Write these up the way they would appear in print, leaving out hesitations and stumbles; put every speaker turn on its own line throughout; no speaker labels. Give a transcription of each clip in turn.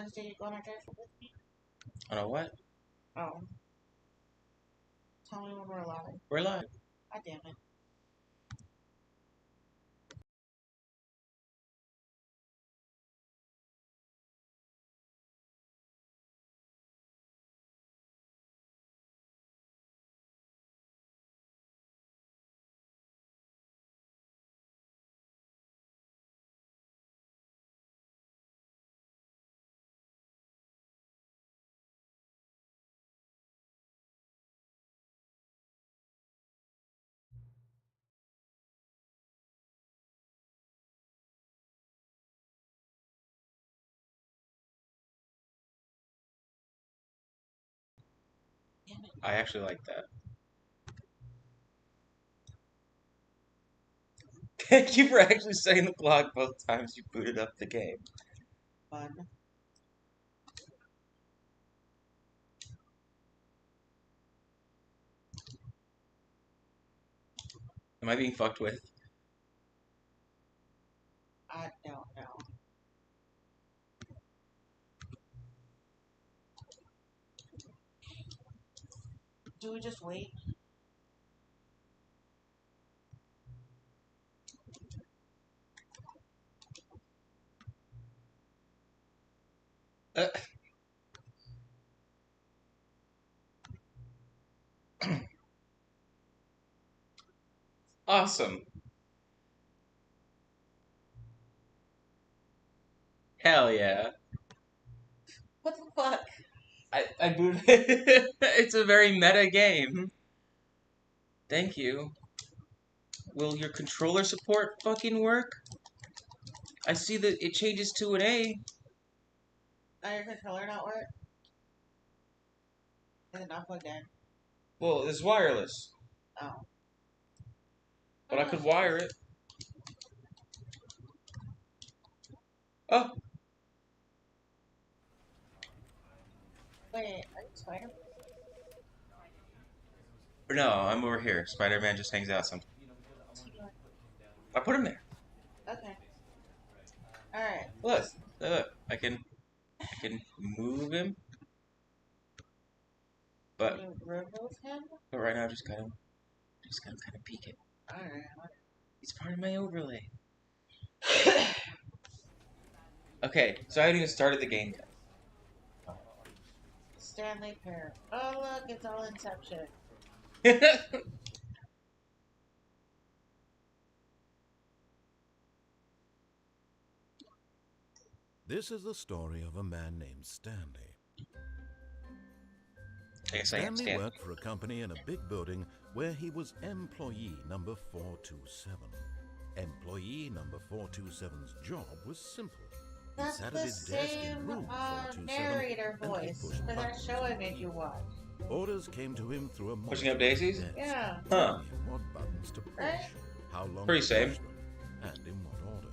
Wednesday you going to drive with me?
On a what?
Oh. Tell me when we're live.
We're live.
God damn it. Damn it.
I actually like that. Thank you for actually setting the clock both times you booted up the game.
Fun.
Am I being fucked with?
I don't know. Do we just wait?
Uh, awesome. Hell yeah.
What the fuck?
I booted it. It's a very meta game. Thank you. Will your controller support fucking work? I see that it changes to an A.
Now your controller not work? Is it not plugged in?
Well, it's wireless.
Oh.
But I could wire it. Oh.
Wait, are you Spider-Man?
No, I'm over here. Spider-Man just hangs out sometimes. I put him there.
Okay. Alright.
Look, look. I can move him. But
Can you remove him?
right now, just kind of peek it.
Alright.
It's part of my overlay. Okay, so I haven't even started the game
Stanley pair. Oh look, it's all Inception.
yet.
This is the story of a man named Stanley. Stanley worked for a company in a big building where he was employee number 427. Employee number 427's job was simple. He
That's
sat
the
at his desk in
same
room 427
narrator
and he
voice
pushed
for that
buttons
show I
on
made
the
you watch.
Orders came to him through a
Pushing up
monitor on his
daisies?
desk,
Yeah.
Huh.
telling him what buttons to push,
Right?
how long
Pretty
to
same.
push them, and in what order.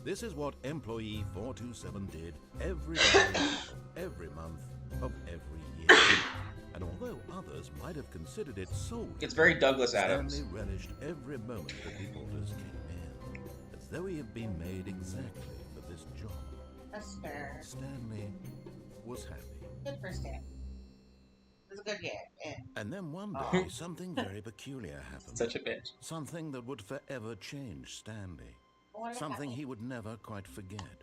This is what employee 427 did every day of every month of every year. And although others might have considered it soul,
It's very Douglas Adams.
Stanley relished every moment that the orders came in, as though he had been made exactly for this job.
That's fair.
Stanley was happy.
Good for Stan. It's a good game. Yeah.
And then one
Oh.
day, something very peculiar happened.
Such a bitch.
Something that would forever change Stanley.
What did
Something
happen?
he would never quite forget.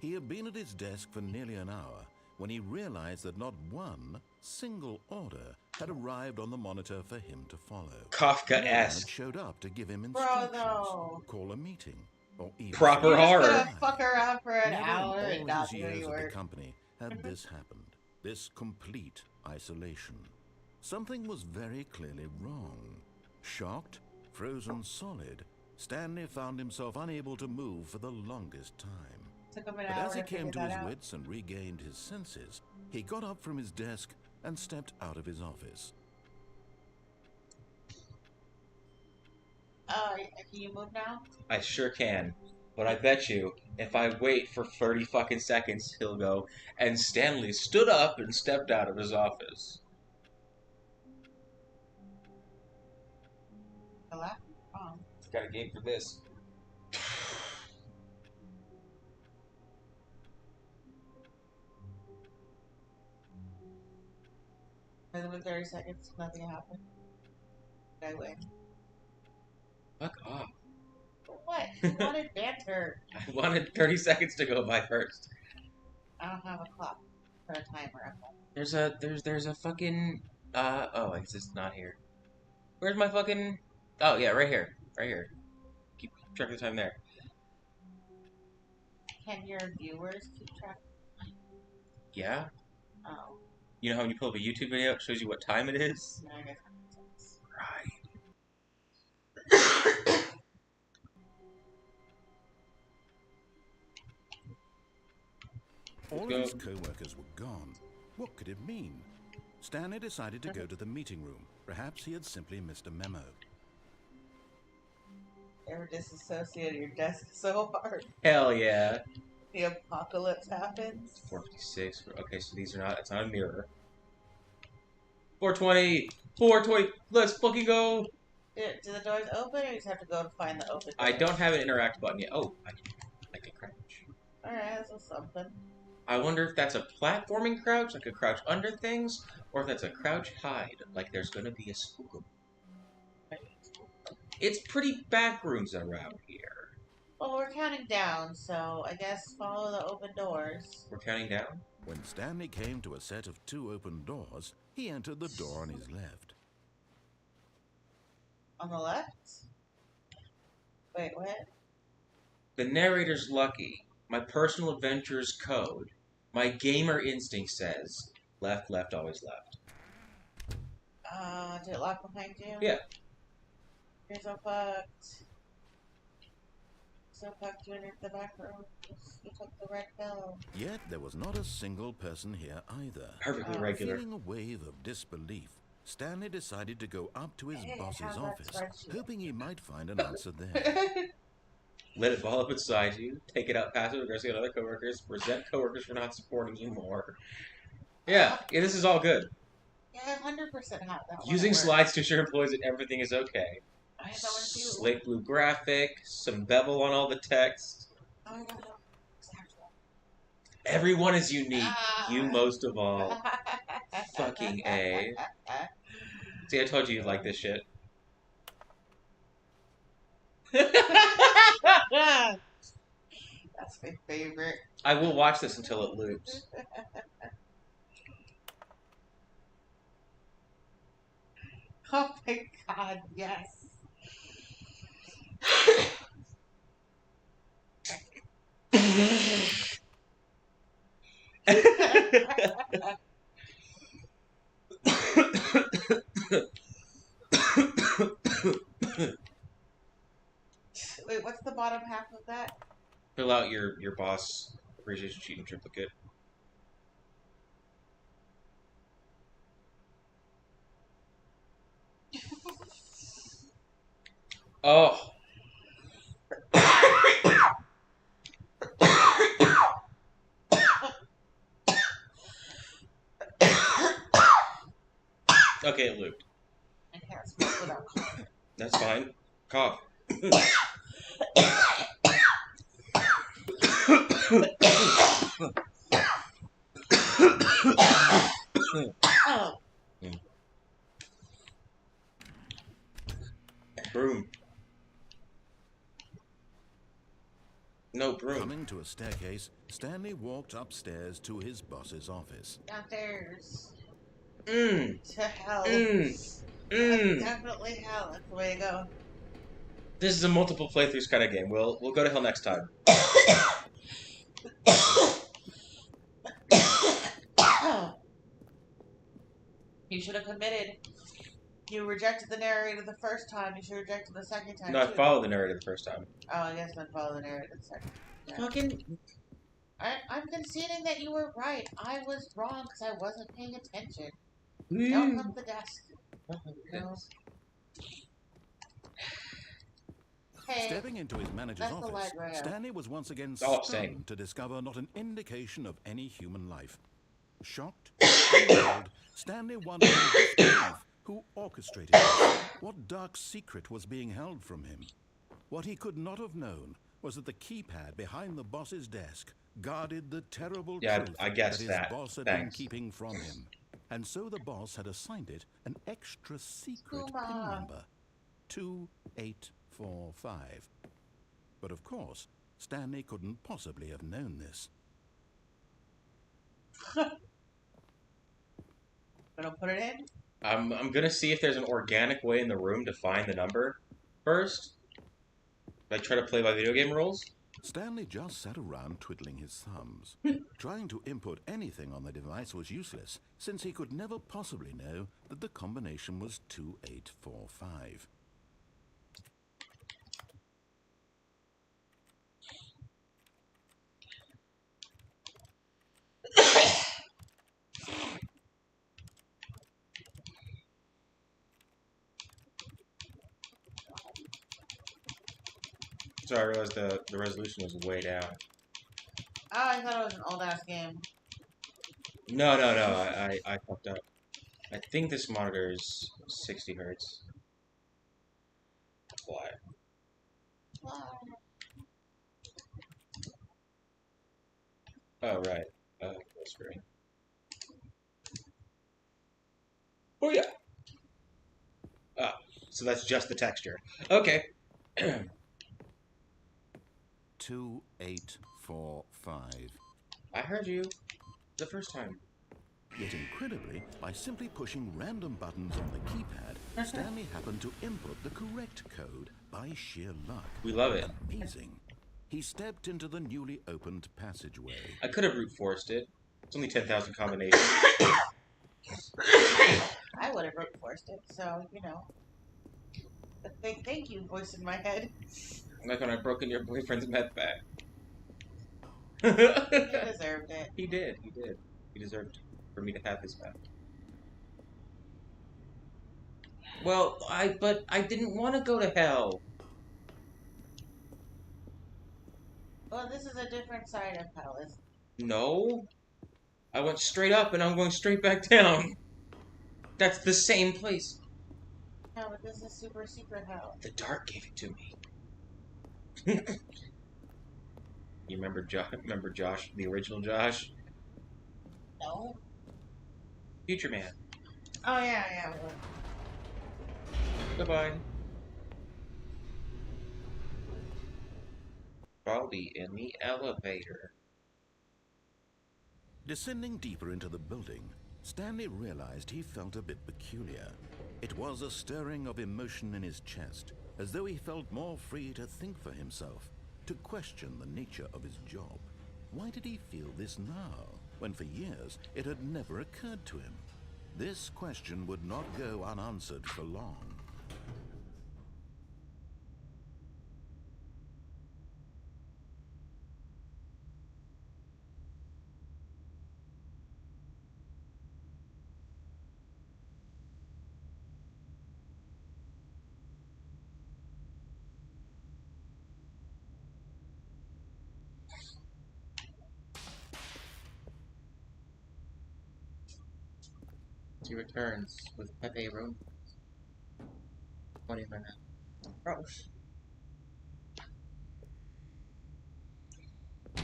He had been at his desk for nearly an hour when he realized that not one single order had arrived on the monitor for him to follow. No one
Kafka-esque.
had showed up to give him
Bro,
instructions,
no.
call a meeting, or even
Proper
You're just
horror.
gonna fuck around for an
Never
hour
in
and
all
not
his
do any
years at the
work.
company had this happened. This complete isolation. Something was very clearly wrong. Shocked, frozen solid, Stanley found himself unable to move for the longest time.
Took him an
But
hour
as he
to
came
figure
to
that
his
out.
wits and regained his senses, he got up from his desk and stepped out of his office.
Oh, can you move now?
I sure can. But I bet you, if I wait for 30 fucking seconds, he'll go, and Stanley stood up and stepped out of his office.
Hello? Oh.
Got a game for this.
Within 30 seconds, nothing happened. I win.
Fuck off.
What? You wanted banter.
I wanted 30 seconds to go by first.
I don't have a clock or a timer.
There's a fucking oh, it's just not here. Where's my fucking oh yeah, right here. Right here. Keep track of the time there.
Can your viewers keep track?
Yeah?
Oh,
You know how when you pull up a YouTube video it shows you what time it is?
no, I guess that makes sense.
Right.
All of his co-workers were gone. What could it mean? Stanley decided to go to the meeting room. Perhaps he had simply missed a memo.
Ever disassociated your desk so hard?
Hell yeah.
The apocalypse happens.
456. Okay, so these are not. It's not a mirror. 420. 420. Let's fucking go.
Do the doors open, or you just have to go to find the open doors?
I don't have an interact button yet. Oh, I can crouch.
Alright, that's something.
I wonder if that's a platforming crouch, like a crouch under things, or if that's a crouch hide, like there's gonna be a spook. It's pretty back rooms around here.
Well, we're counting down, so I guess follow the open doors.
We're counting down?
When Stanley came to a set of 2 open doors, he entered the door on his left.
On the left? Wait, what?
The narrator's lucky. My personal adventurer's code. My gamer instinct says, left, left, always left.
Did it lock behind you?
Yeah.
You're so fucked. So fucked you entered the back room. You took the red pill.
Yet there was not a single person here either.
Perfectly regular.
Feeling a wave of disbelief, Stanley decided to go up to his boss's
how's that
office,
spreadsheet?
hoping he might find an answer there.
Let it ball up inside you. Take it out passive aggressively on other coworkers. Resent coworkers for not supporting you more. Yeah, this is all good.
Yeah, I 100% have that one.
Using slides to assure employees that everything is okay.
I have that one too.
Slate blue graphic, some bevel on all the text.
Oh my god,
Everyone is unique. You most of all. Fucking A. See, I told you you'd like this shit.
That's my favorite.
I will watch this until it loops.
Oh my god, yes. Wait, what's the bottom half of that?
Fill out your boss appreciation sheet in triplicate. Oh. Okay, it looped.
I can't smoke without coughing.
That's fine. Cough.
Oh.
Broom. No broom.
Coming to a staircase, Stanley walked upstairs to his boss's office.
Downstairs.
To
hell. Definitely hell. That's the way to go.
This is a multiple playthroughs kind of game. We'll go to hell next time.
You should have committed. You rejected the narrator the first time. You should have rejected the second time.
No,
too.
I followed the narrative the first time.
Oh, I guess then follow the narrator the second. Yeah.
Fucking.
I'm conceding that you were right. I was wrong because I wasn't paying attention. Don't hump the desk. No. Hey,
Stepping into his manager's
that's the
office,
library.
Stanley was once again
Oh, same.
stunned to discover not an indication of any human life. Shocked, bewildered, Stanley wondered in disbelief who orchestrated this. What dark secret was being held from him? What he could not have known was that the keypad behind the boss's desk guarded the terrible truth
I guessed
that his
that.
boss had
Thanks.
been keeping from him. and so the boss had assigned it an extra secret pin
Skooma.
number, 2845. But of course, Stanley couldn't possibly have known this.
Gonna put it in?
I'm gonna see if there's an organic way in the room to find the number first. Like try to play by video game rules.
Stanley just sat around twiddling his thumbs. Trying to input anything on the device was useless, since he could never possibly know that the combination was 2845.
So I realized the resolution was way down.
Oh, I thought it was an old ass game.
No, I fucked up. I think this monitor is 60 hertz. Why? Oh, right. Full screen. Oh, yeah. Ah, so that's just the texture. Okay.
2845.
I heard you the first time.
Yet incredibly, by simply pushing random buttons on the keypad, Stanley happened to input the correct code by sheer luck.
We love it.
Amazing. He stepped into the newly opened passageway.
I could have brute forced it. It's only 10,000 combinations.
I would have brute forced it, so, you know. But thank you, voice in my head.
Like when I broke into your boyfriend's meth bag.
You deserved it.
He did. He deserved for me to have his meth. Well, but I didn't want to go to hell.
Well, this is a different side of hell, isn't it?
No. I went straight up and I'm going straight back down. That's the same place.
No, but this is super secret hell.
The dark gave it to me. You remember Josh, the original Josh?
No.
Future Man.
Oh, yeah.
Goodbye. I'll be in the elevator.
Descending deeper into the building, Stanley realized he felt a bit peculiar. It was a stirring of emotion in his chest, as though he felt more free to think for himself, to question the nature of his job. Why did he feel this now, when for years it had never occurred to him? This question would not go unanswered for long.
He returns with pepperoni. 20 minutes.
Gross.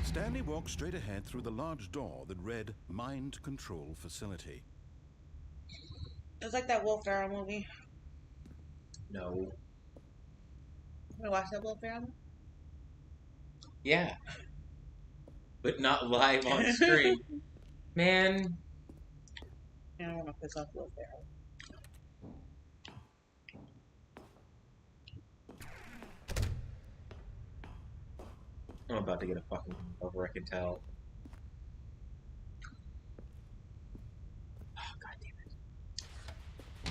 Stanley walked straight ahead through the large door that read Mind Control Facility.
It was like that Will Ferrell movie.
No.
You wanna watch that Will Ferrell movie?
Yeah. But not live on stream. Man.
I don't want to piss off Will Ferrell.
I'm about to get a fucking over, I can tell. Oh, god damn it.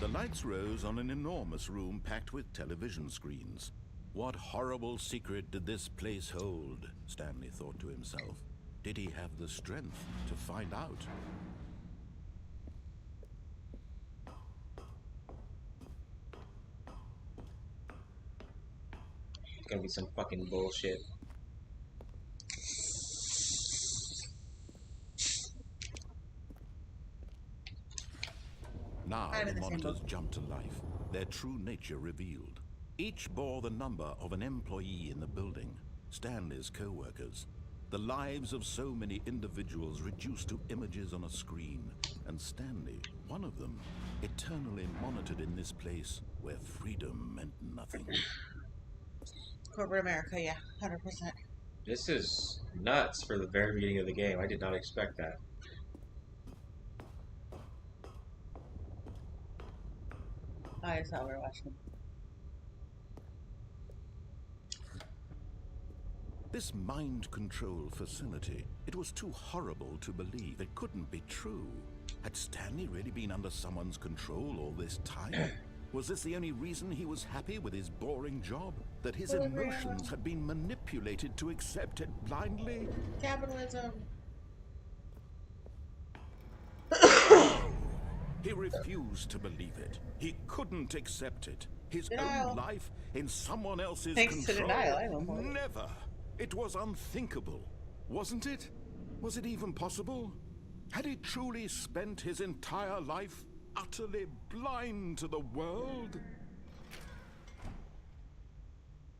The lights rose on an enormous room packed with television screens. What horrible secret did this place hold? Stanley thought to himself. Did he have the strength to find out?
It's gonna be some fucking bullshit.
Now
I'm in
the
the same
monitors
boat.
jumped to life, their true nature revealed. Each bore the number of an employee in the building, Stanley's co-workers. The lives of so many individuals reduced to images on a screen, and Stanley, one of them, eternally monitored in this place where freedom meant nothing.
Corporate America, yeah, 100%.
This is nuts for the very beginning of the game. I did not expect that.
I saw we're watching.
This mind control facility, it was too horrible to believe. It couldn't be true. Had Stanley really been under someone's control all this time? Was this the only reason he was happy with his boring job? That his emotions had been manipulated to accept it blindly?
Capitalism.
He refused to believe it. He couldn't accept it. His
Denial.
own life in someone else's
Thanks
control.
to denial, I know more.
Never. It was unthinkable, wasn't it? Was it even possible? Had he truly spent his entire life utterly blind to the world?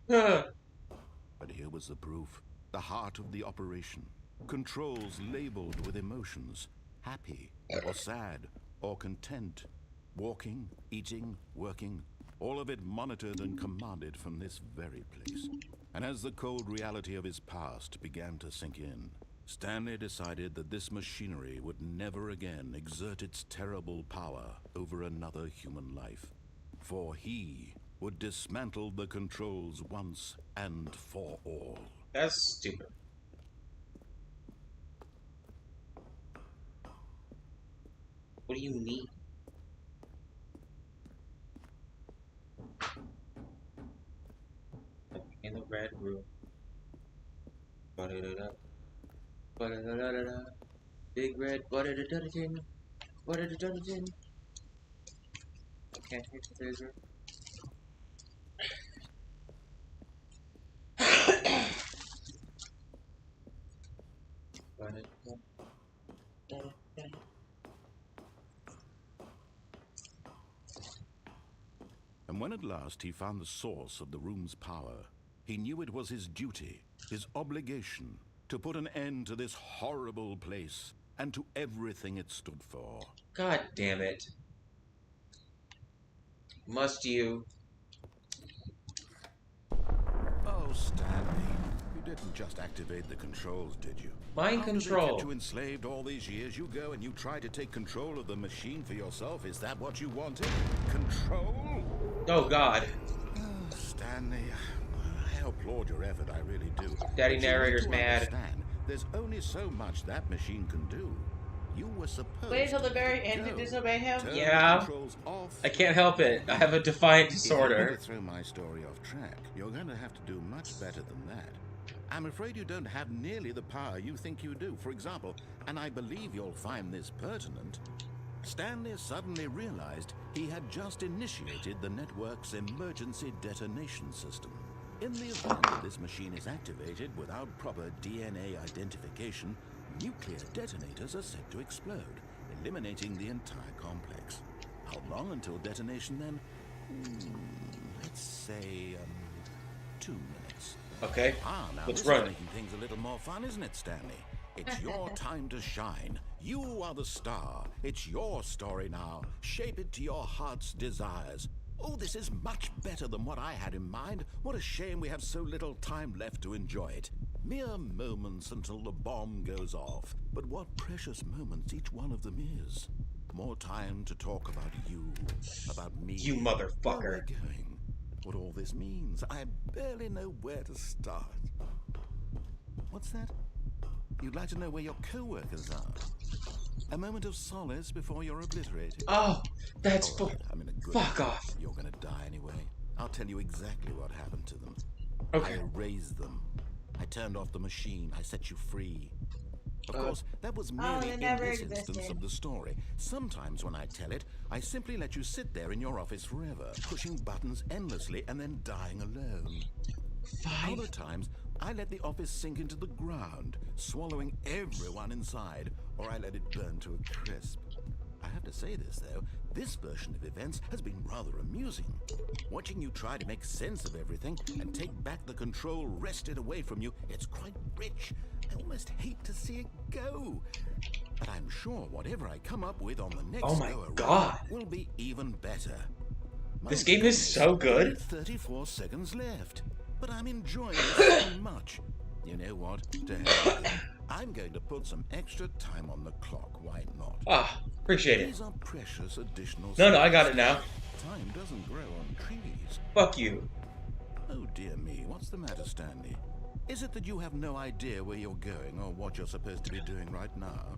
But here was the proof. The heart of the operation. Controls labeled with emotions. Happy, or sad, or content. Walking, eating, working. All of it monitored and commanded from this very place. And as the cold reality of his past began to sink in, Stanley decided that this machinery would never again exert its terrible power over another human life. For he would dismantle the controls once and for all.
That's stupid. What do you mean? In the red room. Ba-da-da-da. Ba-da-da-da-da. Big red ba-da-da-da-da-din. Ba-da-da-da-da-din. I can't hit the laser.
And when at last he found the source of the room's power, he knew it was his duty, his obligation, to put an end to this horrible place and to everything it stood for.
God damn it. Must you?
Oh, Stanley, you didn't just activate the controls, did you?
Mind
After
control.
they kept you enslaved all these years, you go and you try to take control of the machine for yourself. Is that what you wanted? Control?
Oh God.
Stanley, I applaud your effort, I really do.
Daddy
But you
narrator's
need to
mad.
understand, there's only so much that machine can do. You were supposed
Wait until the
to
very
let
end
it
to
go.
disobey him?
Turn
Yeah.
the controls off.
I can't help it. I have a defiant
If you're going
disorder.
to throw my story off track, you're going to have to do much better than that. I'm afraid you don't have nearly the power you think you do. For example, and I believe you'll find this pertinent, Stanley suddenly realized he had just initiated the network's emergency detonation system. In the event that this machine is activated without proper DNA identification, nuclear detonators are set to explode, eliminating the entire complex. How long until detonation then? Let's say, 2 minutes.
Okay.
Now
Let's
this
run.
is making things a little more fun, isn't it, Stanley? It's your time to shine. You are the star. It's your story now. Shape it to your heart's desires. Oh, this is much better than what I had in mind. What a shame we have so little time left to enjoy it. Mere moments until the bomb goes off. But what precious moments each one of them is. More time to talk about you, about me.
You
Where
motherfucker.
we're going, what all this means. I barely know where to start. What's that? You'd like to know where your co-workers are? A moment of solace before you're obliterated.
Oh, that's
All right, I'm in a good
fuck
mood.
off.
You're gonna die anyway. I'll tell you exactly what happened to them.
Okay.
I erased them. I turned off the machine. I set you free. Of course, that was merely
they
in
never
this instance
existed.
of the story. Sometimes when I tell it, I simply let you sit there in your office forever, pushing buttons endlessly and then dying alone. Other times, I let the office sink into the ground, swallowing everyone inside, or I let it burn to a crisp. I have to say this, though. This version of events has been rather amusing. Watching you try to make sense of everything and take back the control wrested away from you, it's quite rich. I almost hate to see it go. But I'm sure whatever I come up with on the next
Oh my
go around
God.
will be even better.
This game is so good.
Only 34 seconds left, but I'm enjoying this so much. You know what? To hell with it. I'm going to put some extra time on the clock. Why not?
Ah, appreciate it.
These are precious additional
No, I got
seconds.
it now.
Time doesn't grow on trees.
Fuck you.
Oh dear me, what's the matter, Stanley? Is it that you have no idea where you're going or what you're supposed to be doing right now?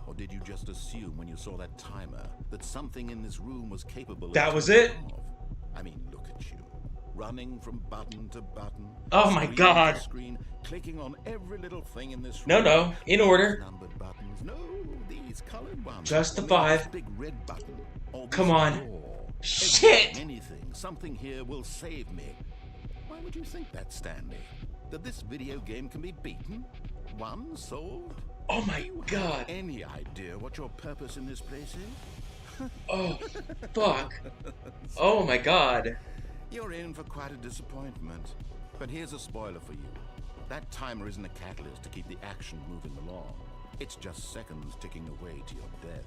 Or did you just assume when you saw that timer that something in this room was capable of
That was
turning
it?
off? I mean, look at you. Running from button to button.
Oh my
screen
God.
to screen, clicking on every little thing in this
No,
room.
no, in order.
These numbered buttons. No, these colored ones.
Just the
Or maybe
5.
this big red button. Or this
Come on.
door.
Shit.
Anything. Something here will save me. Why would you think that, Stanley? That this video game can be beaten? Won? Solved?
Oh my
Do you
God.
have any idea what your purpose in this place is?
Oh, fuck. Oh my God.
You're in for quite a disappointment. But here's a spoiler for you. That timer isn't a catalyst to keep the action moving along. It's just seconds ticking away to your death.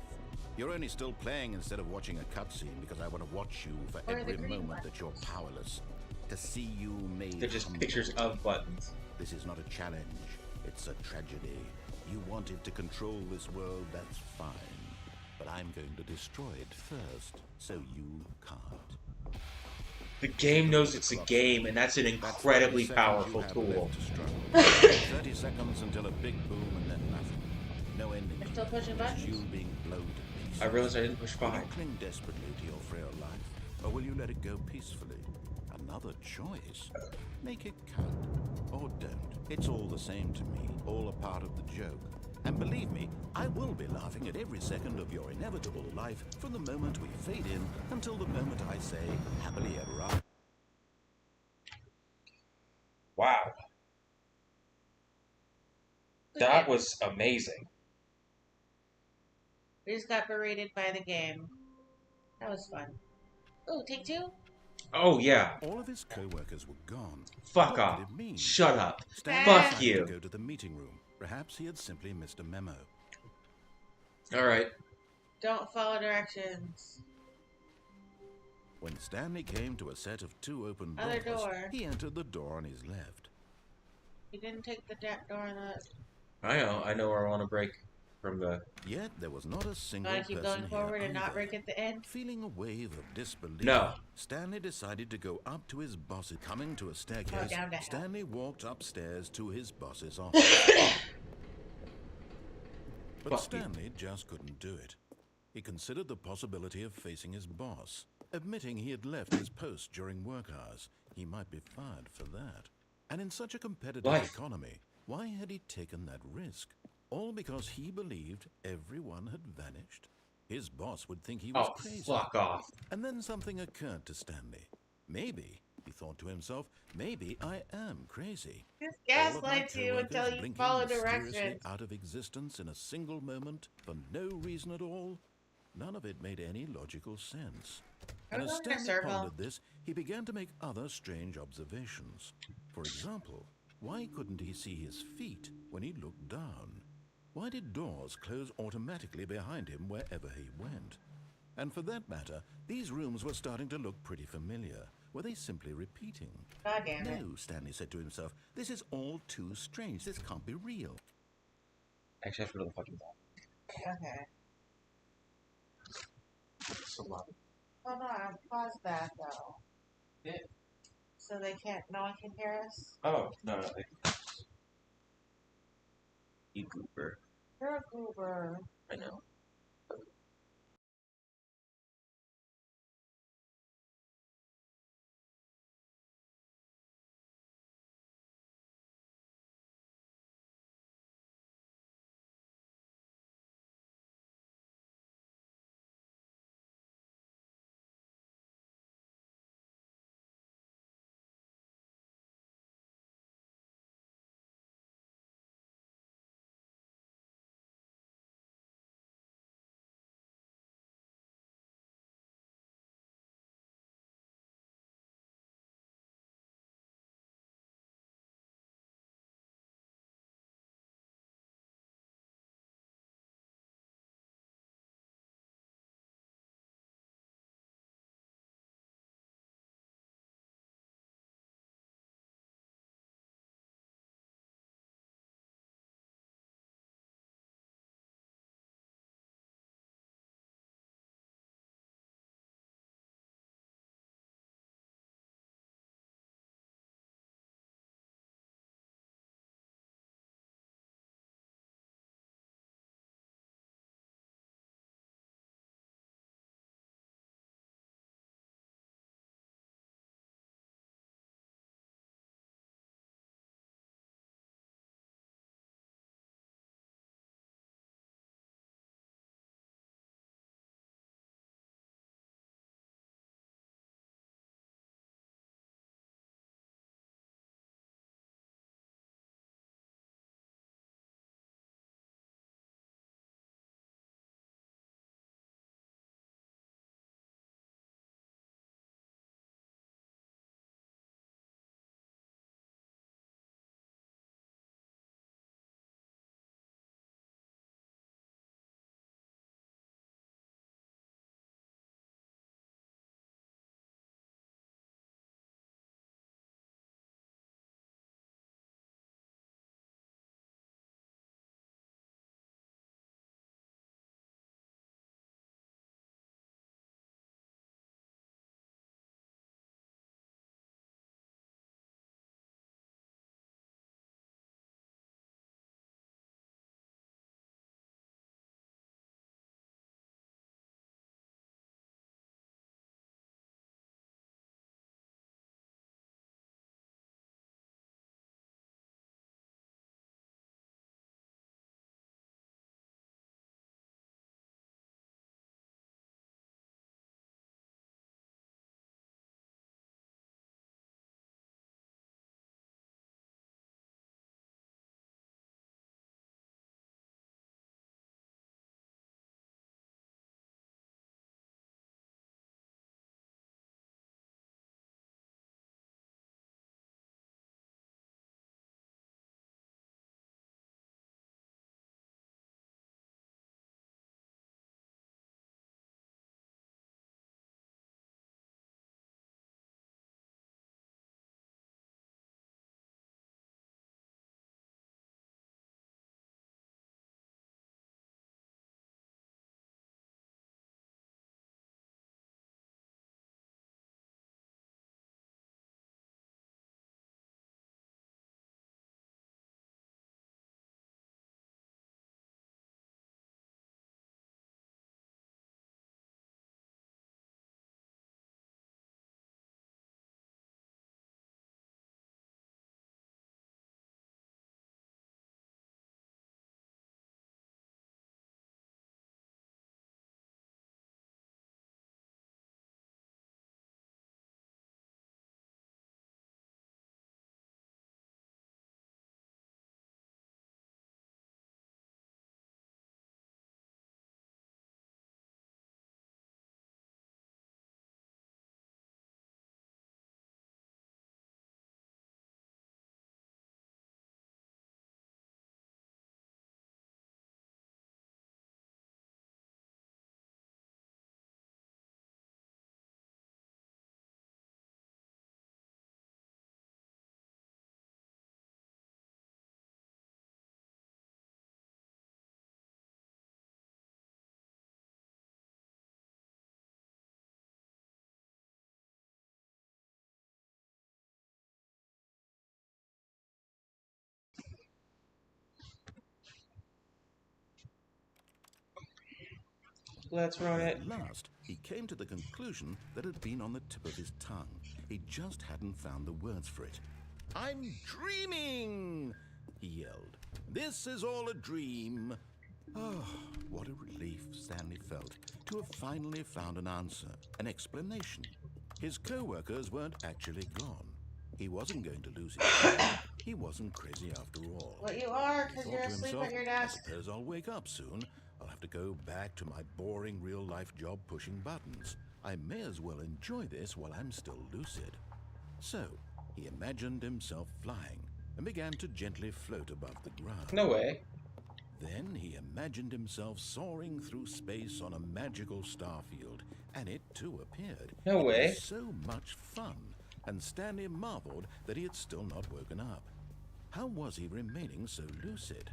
You're only still playing instead of watching a cutscene because I want to watch you for
Where are the
every
green
moment that you're powerless. To see you made
They're just
humble.
pictures of buttons.
This is not a challenge. It's a tragedy. You wanted to control this world, that's fine. But I'm going to destroy it first, so you can't.
The game knows it's a game, and that's an
That's
incredibly
30 seconds you
powerful
have
tool.
left to struggle. 30 seconds until a big boom and then nothing. No ending.
You're still pushing
Just
buttons?
you being blown to pieces.
I realized I didn't push
Will you
5.
cling desperately to your frail life, or will you let it go peacefully? Another choice. Make it count, or don't. It's all the same to me, all a part of the joke. And believe me, I will be laughing at every second of your inevitable life from the moment we fade in until the moment I say, happily ever after.
Wow. That was amazing.
We just got berated by the game. That was fun. Ooh, take 2?
Oh yeah.
All of his co-workers were gone.
Fuck
What
off.
did it mean?
Shut up.
Stanley
Fuck
decided
you.
to go to the meeting room. Perhaps he had simply missed a memo.
Alright.
Don't follow directions.
When Stanley came to a set of 2 open
Other
doors,
door.
he entered the door on his left.
You didn't take the door on the...
I know where I want to break from the...
Yet there was not a single
Want to keep
person
going forward
here
and not
either.
break at the end?
Feeling a wave of disbelief,
No.
Stanley decided to go up to his boss. Coming to a
Oh,
staircase,
down to hell.
Stanley walked upstairs to his boss's office. But
Fuck you.
Stanley just couldn't do it. He considered the possibility of facing his boss. Admitting he had left his post during work hours, he might be fired for that. And in such a competitive
Life.
economy, why had he taken that risk? All because he believed everyone had vanished? His boss would think he was
Oh,
crazy.
fuck off.
And then something occurred to Stanley. Maybe, he thought to himself, maybe I am crazy.
Just
All of my
gaslights you until
coworkers
you
blinking
follow
mysteriously
directions.
out of existence in a single moment for no reason at all. None of it made any logical sense.
Are
And
we
as
going in a
Stanley
circle?
pondered this, he began to make other strange observations. For example, why couldn't he see his feet when he looked down? Why did doors close automatically behind him wherever he went? And for that matter, these rooms were starting to look pretty familiar. Were they simply repeating?
God damn it.
No, Stanley said to himself, this is all too strange. This can't be real.
Actually, I have to go to the fucking ball.
Okay.
So loud.
Hold on, pause that though.
Yeah.
So they can't, no one can hear us?
Oh, no. You goober.
You're a goober.
I know. Let's run it.
At last, he came to the conclusion that had been on the tip of his tongue. He just hadn't found the words for it. "I'm dreaming!" he yelled. "This is all a dream." Oh, what a relief Stanley felt to have finally found an answer, an explanation. His co-workers weren't actually gone. He wasn't going to lose his job. He wasn't crazy after all.
Well, you are,
He
because
thought
you're
to
asleep
himself,
at your
I
desk.
suppose I'll wake up soon. I'll have to go back to my boring real-life job pushing buttons. I may as well enjoy this while I'm still lucid. So, he imagined himself flying and began to gently float above the ground.
No way.
Then he imagined himself soaring through space on a magical starfield, and it too appeared.
No
It
way.
was so much fun, and Stanley marveled that he had still not woken up. How was he remaining so lucid?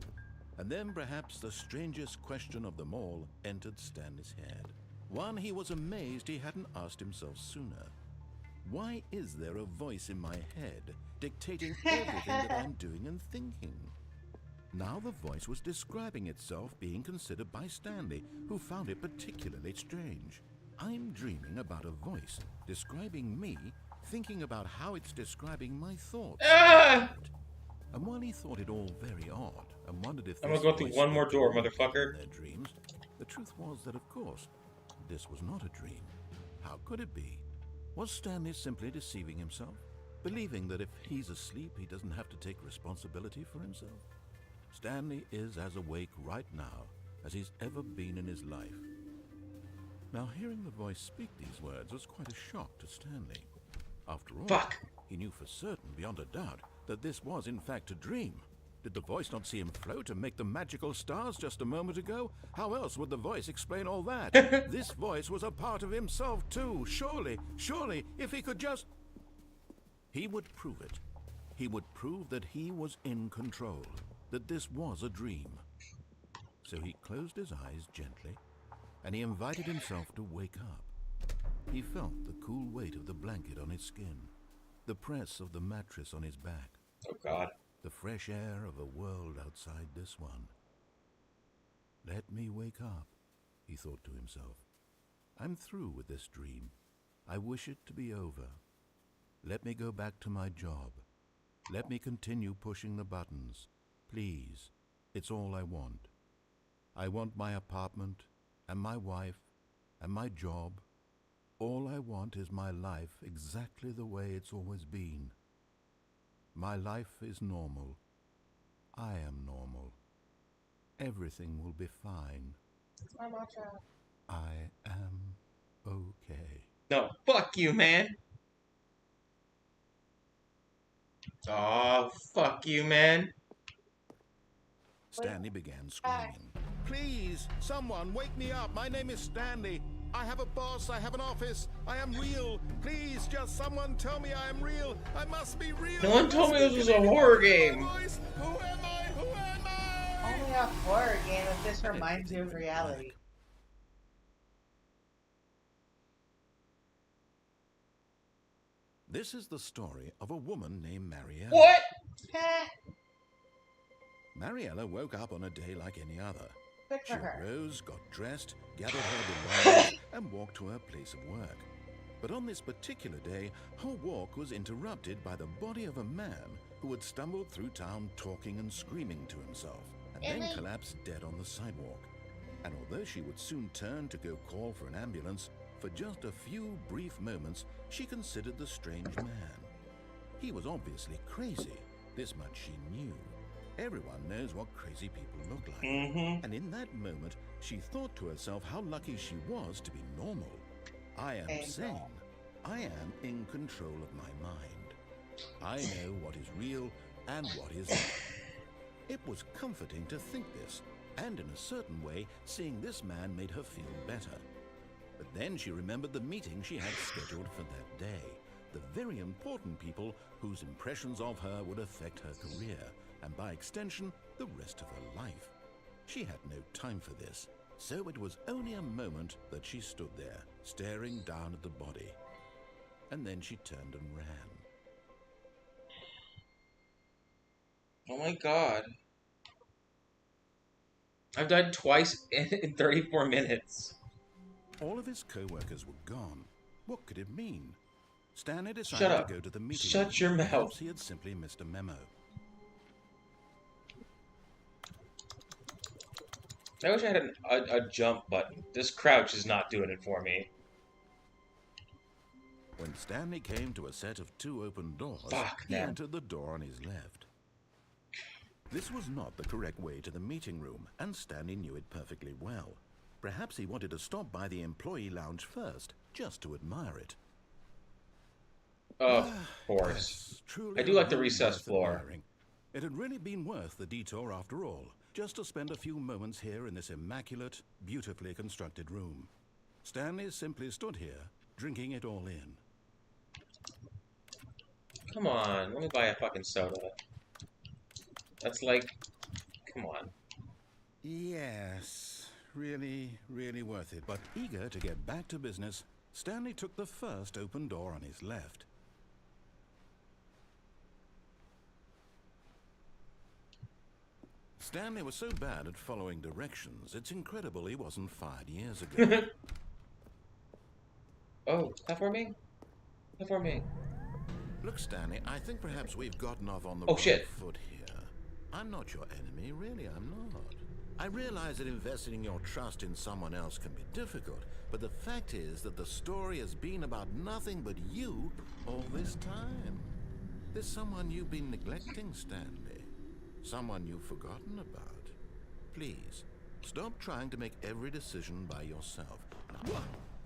And then perhaps the strangest question of them all entered Stanley's head. One he was amazed he hadn't asked himself sooner. Why is there a voice in my head dictating everything that I'm doing and thinking? Now the voice was describing itself being considered by Stanley, who found it particularly strange. I'm dreaming about a voice describing me, thinking about how it's describing my thoughts.
Ah!
And while he thought it all very odd and wondered if
I'm
this
gonna go through
voice
one more
spoke
door,
to them
motherfucker.
in their dreams, the truth was that, of course, this was not a dream. How could it be? Was Stanley simply deceiving himself, believing that if he's asleep, he doesn't have to take responsibility for himself? Stanley is as awake right now as he's ever been in his life. Now, hearing the voice speak these words was quite a shock to Stanley. After all,
Fuck.
he knew for certain, beyond a doubt, that this was in fact a dream. Did the voice not see him float and make the magical stars just a moment ago? How else would the voice explain all that? This voice was a part of himself too. Surely, if he could just... He would prove it. He would prove that he was in control, that this was a dream. So he closed his eyes gently, and he invited himself to wake up. He felt the cool weight of the blanket on his skin, the press of the mattress on his back,
Oh, God.
the fresh air of a world outside this one. Let me wake up, he thought to himself. I'm through with this dream. I wish it to be over. Let me go back to my job. Let me continue pushing the buttons. Please, it's all I want. I want my apartment, and my wife, and my job. All I want is my life exactly the way it's always been. My life is normal. I am normal. Everything will be fine.
My mantra.
I am okay.
No, fuck you, man. Oh, fuck you, man.
Stanley began screaming. Please, someone, wake me up. My name is Stanley. I have a boss. I have an office. I am real. Please, just someone tell me I am real. I must be real.
No one told me this was a horror game.
Who am I? Who am I?
Only a horror game if this reminds you of reality.
This is the story of a woman named Mariella.
What?
Mariella woke up on a day like any other.
Good
She
for her.
arose, got dressed, gathered her belongings, and walked to her place of work. But on this particular day, her walk was interrupted by the body of a man who had stumbled through town talking and screaming to himself, and then
Emily?
collapsed dead on the sidewalk. And although she would soon turn to go call for an ambulance, for just a few brief moments, she considered the strange man. He was obviously crazy. This much she knew. Everyone knows what crazy people look like.
Mm-hmm.
And in that moment, she thought to herself how lucky she was to be normal. I am
Amen.
sane. I am in control of my mind. I know what is real and what is not. It was comforting to think this, and in a certain way, seeing this man made her feel better. But then she remembered the meeting she had scheduled for that day. The very important people whose impressions of her would affect her career, and by extension, the rest of her life. She had no time for this, so it was only a moment that she stood there, staring down at the body. And then she turned and ran.
Oh my God. I've died twice in 34 minutes.
All of his co-workers were gone. What could it mean? Stanley
Shut
decided
up.
to go to the meeting
Shut
room.
your mouth.
Perhaps he had simply missed a memo.
I wish I had a jump button. This crouch is not doing it for me.
When Stanley came to a set of 2 open doors, he
man.
entered the door on his left. This was not the correct way to the meeting room, and Stanley knew it perfectly well. Perhaps he wanted to stop by the employee lounge first, just to admire it.
Of course.
Yes, truly
I do like the
really
recessed
worth
floor.
admiring. It had really been worth the detour after all, just to spend a few moments here in this immaculate, beautifully constructed room. Stanley simply stood here, drinking it all in.
Come on, let me buy a fucking soda. That's like, come on.
Yes, really, really worth it. But eager to get back to business, Stanley took the first open door on his left. Stanley was so bad at following directions, it's incredible he wasn't fired years ago.
Oh, that for me? That for me?
Look, Stanley, I think perhaps we've gotten off on the
Oh,
wrong
shit.
foot here. I'm not your enemy, really, I'm not. I realize that investing your trust in someone else can be difficult, but the fact is that the story has been about nothing but you all this time. There's someone you've been neglecting, Stanley. Someone you've forgotten about. Please, stop trying to make every decision by yourself. What?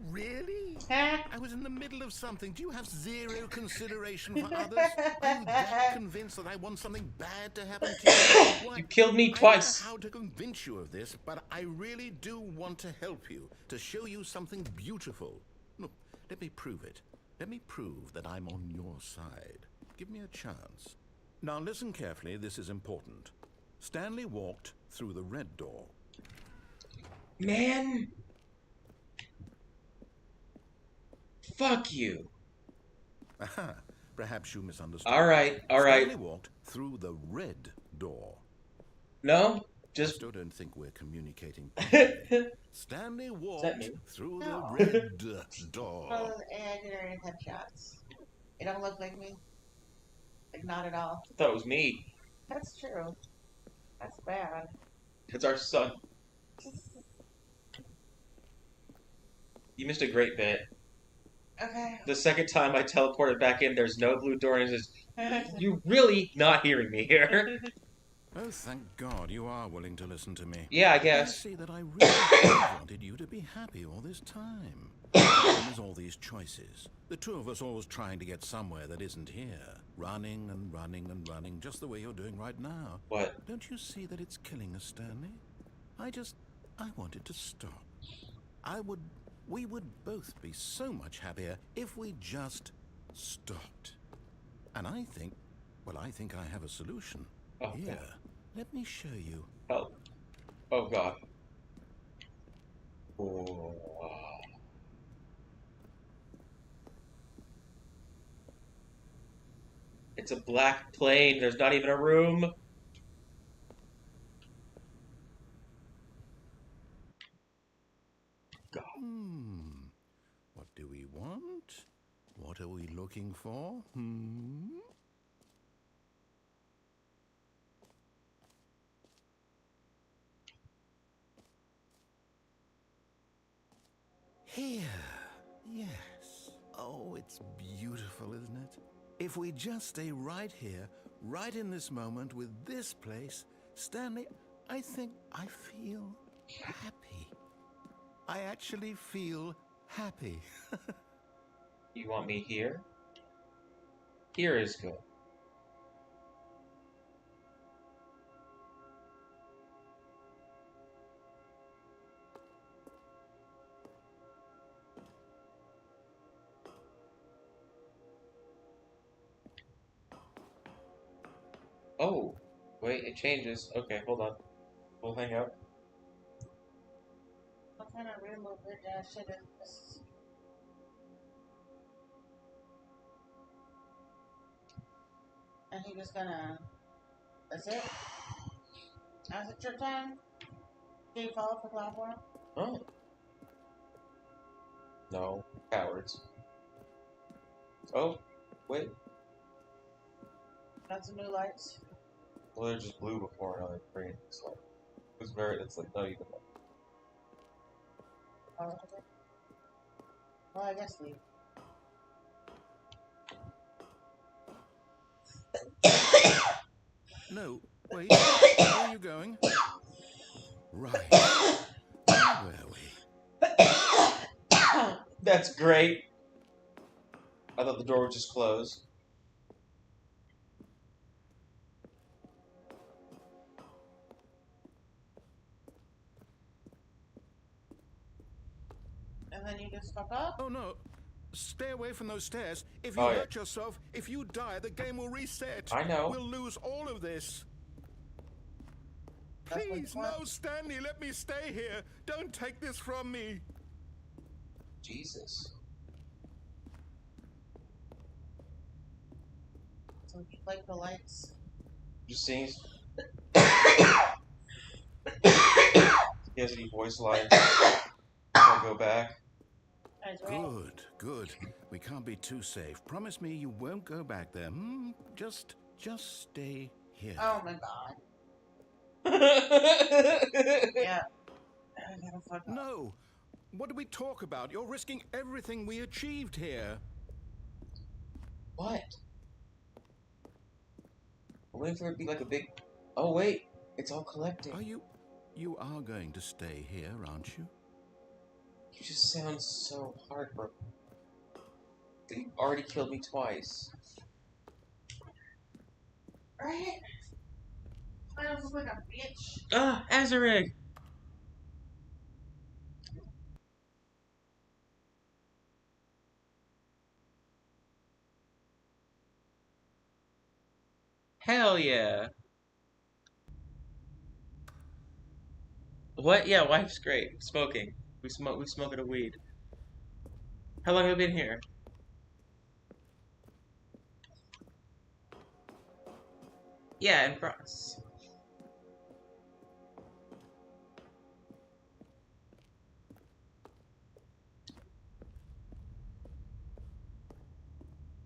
Really? I was in the middle of something. Do you have zero consideration for others? Are you that convinced that I want something bad to happen to you? What?
You killed me twice.
I don't know how to convince you of this, but I really do want to help you, to show you something beautiful. Look, let me prove it. Let me prove that I'm on your side. Give me a chance. Now listen carefully, this is important. Stanley walked through the red door.
Man. Fuck you.
Aha, perhaps you misunderstood.
Alright.
Stanley walked through the red door.
No?
I
Just...
still don't think we're communicating properly. Stanley walked
me?
through
No.
the red door.
Oh, imaginary headshots. They don't look like me. Like, not at all.
I thought it was me.
That's true. That's bad.
It's our son. You missed a great bit.
Okay.
The second time I teleported back in, there's no blue door, and it says, "You really not hearing me here?"
Oh, thank God you are willing to listen to me.
Yeah, I
I
guess.
see that I really wanted you to be happy all this time. There's all these choices. The two of us always trying to get somewhere that isn't here. Running and running and running, just the way you're doing right now.
What?
Don't you see that it's killing us, Stanley? I wanted to stop. We would both be so much happier if we just stopped. And I think I have a solution.
Oh,
Here,
God.
let me show you.
Help. Oh, God. Oh. It's a black plane. There's not even a room.
What do we want? What are we looking for? Here. Yes. Oh, it's beautiful, isn't it? If we just stay right here, right in this moment with this place, Stanley, I think I feel happy. I actually feel happy.
You want me here? Here is good. Oh, wait, it changes. Okay, hold on. We'll hang out.
What kind of remote shit is this? And he was gonna... That's it? That's it your time? Can you follow up the platform?
Oh. No. Cowards. Oh, wait.
Got some new lights.
Well, they're just blue before, now they're green. It's like, it's like not even.
Oh, okay. Well, I guess leave.
No, wait. Where are you going? Right. Where were we?
That's great. I thought the door would just close.
And then you just fuck up?
Oh no. Stay away from those stairs. If you
Oh, yeah.
hurt yourself, if you die, the game will reset.
I know.
We'll lose all of this.
That's what
Please,
you want?
no, Stanley, let me stay here. Don't take this from me.
Jesus.
So you like the lights?
Just seeing. He has any voice lines. I'll go back.
Guys, right?
Good, good. We can't be too safe. Promise me you won't go back there. Just stay here.
Oh my god. Yeah. I gotta fuck up.
No. What do we talk about? You're risking everything we achieved here.
What? I'm waiting for it to be like a big. Oh wait, it's all collecting.
You are going to stay here, aren't you?
You just sound so heartbroken. You already killed me twice.
Right? I was like a bitch.
Ah, Azarig! Hell yeah. What? Yeah, wife's great. Smoking. We smoking a weed. How long have you been here? Yeah, in France.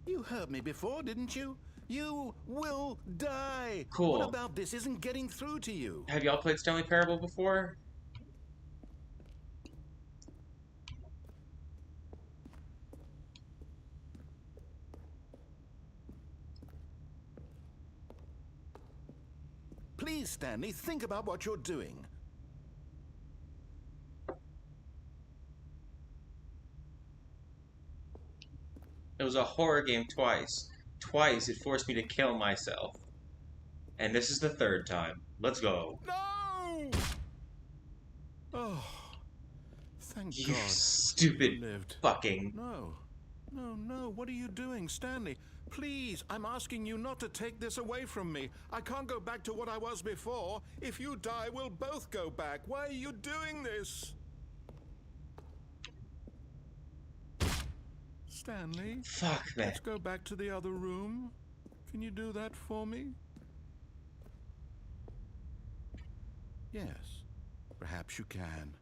You heard me before, didn't you? You will die.
Cool.
What about this isn't getting through to you?
Have y'all played Stanley Parable before?
Please, Stanley, think about what you're doing.
It was a horror game twice. Twice it forced me to kill myself. And this is the third time. Let's go.
No! Oh, thank
You
God.
stupid
You lived.
fucking...
No, what are you doing, Stanley? Please, I'm asking you not to take this away from me. I can't go back to what I was before. If you die, we'll both go back. Why are you doing this? Stanley?
Fuck, man.
Let's go back to the other room. Can you do that for me? Yes, perhaps you can.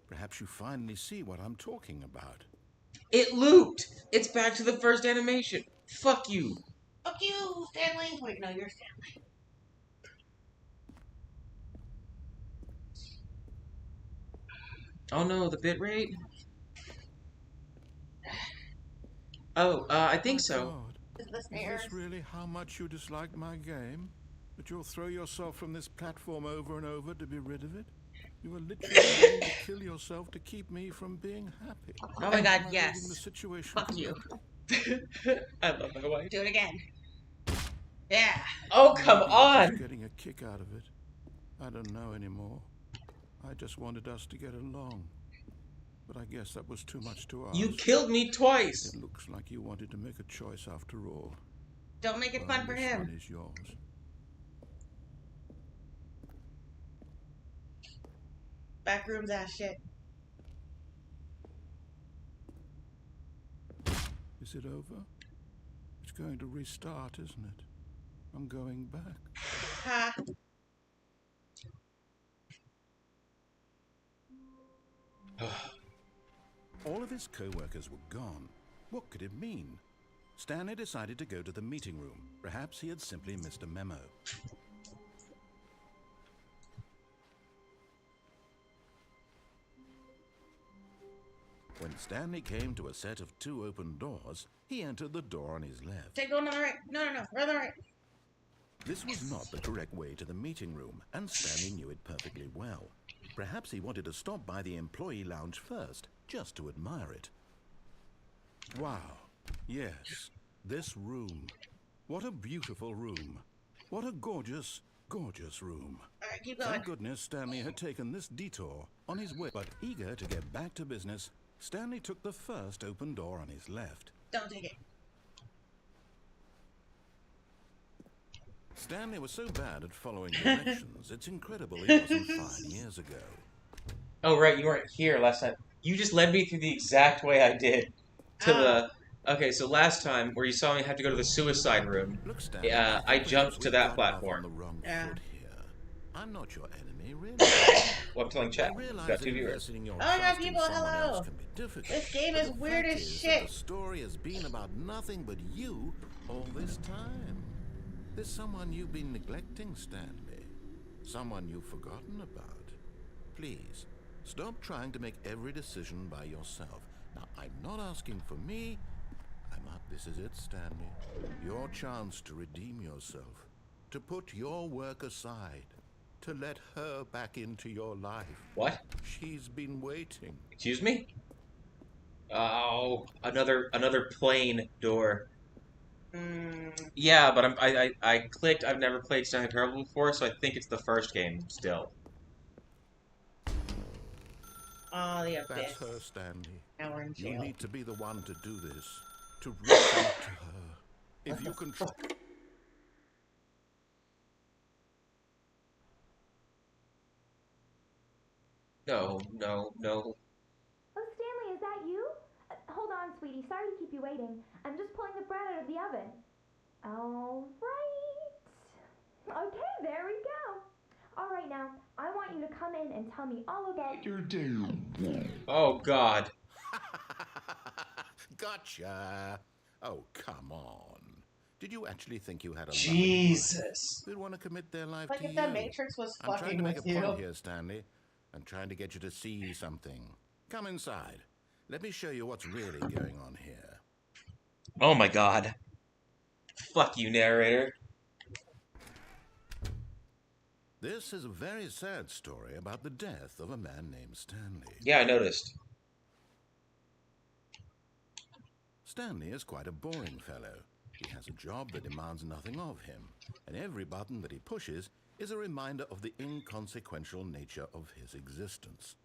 Perhaps you finally see what I'm talking about.
It looped! It's back to the first animation. Fuck you.
Fuck you, Stanley. Wait, no, you're Stanley.
Oh no, the bitrate? Oh, I think so.
God.
Is the
Is
stairs?
this really how much you dislike my game? That you'll throw yourself from this platform over and over to be rid of it? You are literally willing to kill yourself to keep me from being happy.
Oh my god,
Am I
yes.
reading the situation
Fuck you.
correctly?
I love my wife.
Do it again. Yeah.
Oh, come
Maybe you're just
on!
getting a kick out of it. I don't know anymore. I just wanted us to get along. But I guess that was too much to ask.
You killed me twice!
It looks like you wanted to make a choice after all.
Don't make it
Well,
fun for
this
him.
one is yours.
Backrooms ass shit.
Is it over? It's going to restart, isn't it? I'm going back.
Ha.
All of his co-workers were gone. What could it mean? Stanley decided to go to the meeting room. Perhaps he had simply missed a memo. When Stanley came to a set of 2 open doors, he entered the door on his left.
Take going on the right. No, we're on the right.
This was not the correct way to the meeting room, and Stanley knew it perfectly well. Perhaps he wanted to stop by the employee lounge first, just to admire it. Wow. Yes, this room. What a beautiful room. What a gorgeous, gorgeous room.
All right, keep going.
Thank goodness Stanley had taken this detour on his way. But eager to get back to business, Stanley took the first open door on his left.
Don't take it.
Stanley was so bad at following directions, it's incredible it wasn't 5 years ago.
Oh, right, you weren't here last time. You just led me through the exact way I did to the... Okay, so last time, where you saw me have to go to the suicide room,
Look, Stanley,
I jumped to that
On
platform.
the wrong
Yeah.
foot here. I'm not your enemy, really.
Well, I'm telling chat.
I realize
Got 2
that
viewers.
investing your
Oh, yeah,
trust in
people,
someone
hello.
else can be difficult,
This game
but
is
the
weird
fact
as
is
shit.
that the story has been about nothing but you all this time. There's someone you've been neglecting, Stanley. Someone you've forgotten about. Please, stop trying to make every decision by yourself. Now, I'm not asking for me. This is it, Stanley. Your chance to redeem yourself. To put your work aside. To let her back into your life.
What?
She's been waiting.
Excuse me? Oh, another plain door. Yeah, but I clicked. I've never played Stanley Parable before, so I think it's the first game still.
Oh, the abyss.
That's her, Stanley.
Now we're in
You
jail.
need to be the one to do this. To reach out to her. If you can...
No.
Oh, Stanley, is that you? Hold on, sweetie. Sorry to keep you waiting. I'm just pulling the bread out of the oven. All right. Okay, there we go. All right, now, I want you to come in and tell me all about your day.
Oh, God.
Gotcha. Oh, come on. Did you actually think you had a
Jesus.
Who'd want to commit their life
Like
to
if
you?
the Matrix was
I'm trying
fucking
to make
with
a
you.
point here, Stanley. I'm trying to get you to see something. Come inside. Let me show you what's really going on here.
Oh, my God. Fuck you, narrator.
This is a very sad story about the death of a man named Stanley.
Yeah, I noticed.
Stanley is quite a boring fellow. He has a job that demands nothing of him, and every button that he pushes is a reminder of the inconsequential nature of his existence.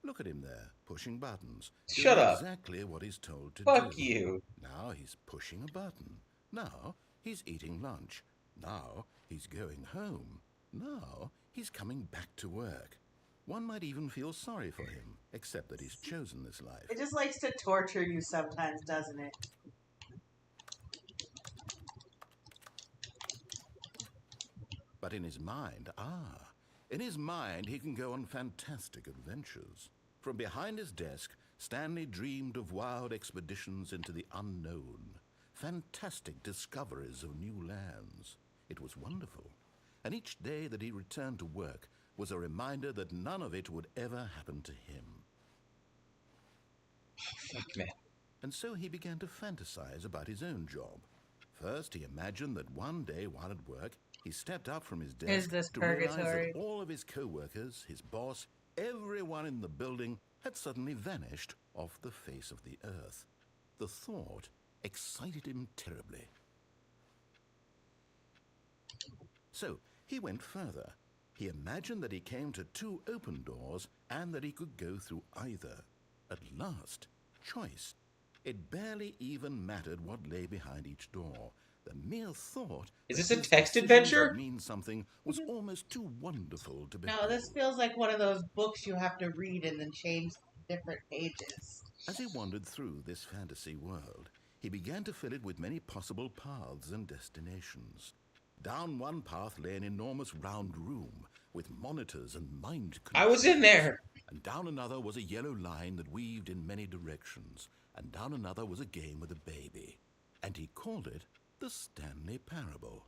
Look at him there, pushing buttons.
Shut
doing
up.
Exactly what he's told to do.
Fuck you.
Now he's pushing a button. Now he's eating lunch. Now he's going home. Now he's coming back to work. One might even feel sorry for him, except that he's chosen this life.
It just likes to torture you sometimes, doesn't it?
But in his mind, he can go on fantastic adventures. From behind his desk, Stanley dreamed of wild expeditions into the unknown, fantastic discoveries of new lands. It was wonderful, and each day that he returned to work was a reminder that none of it would ever happen to him.
Fuck, man.
And so he began to fantasize about his own job. First, he imagined that one day while at work, he stepped up from his desk
Is this
to realize
purgatory?
that all of his co-workers, his boss, everyone in the building had suddenly vanished off the face of the earth. The thought excited him terribly. So he went further. He imagined that he came to 2 open doors and that he could go through either. At last, choice. It barely even mattered what lay behind each door. The mere thought
Is
that
this a
his
text
decisions
adventure?
would mean something was almost too wonderful to
No,
behold.
this feels like one of those books you have to read and then change different pages.
As he wandered through this fantasy world, he began to fill it with many possible paths and destinations. Down one path lay an enormous round room with monitors and mind control.
I was in there.
and down another was a yellow line that weaved in many directions, and down another was a game with a baby. And he called it the Stanley Parable.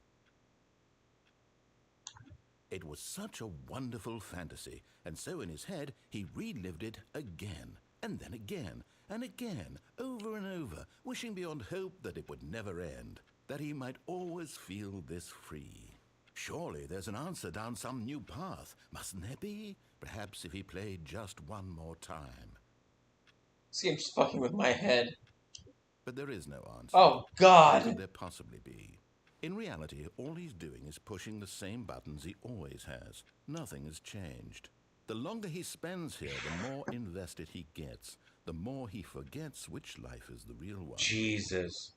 It was such a wonderful fantasy, and so in his head he relived it again, and then again, and again, over and over, wishing beyond hope that it would never end, that he might always feel this free. Surely there's an answer down some new path, mustn't there be? Perhaps if he played just one more time.
See, I'm just fucking with my head.
But there is no answer.
Oh,
How
God.
could there possibly be? In reality, all he's doing is pushing the same buttons he always has. Nothing has changed. The longer he spends here, the more invested he gets. The more he forgets which life is the real one.
Jesus.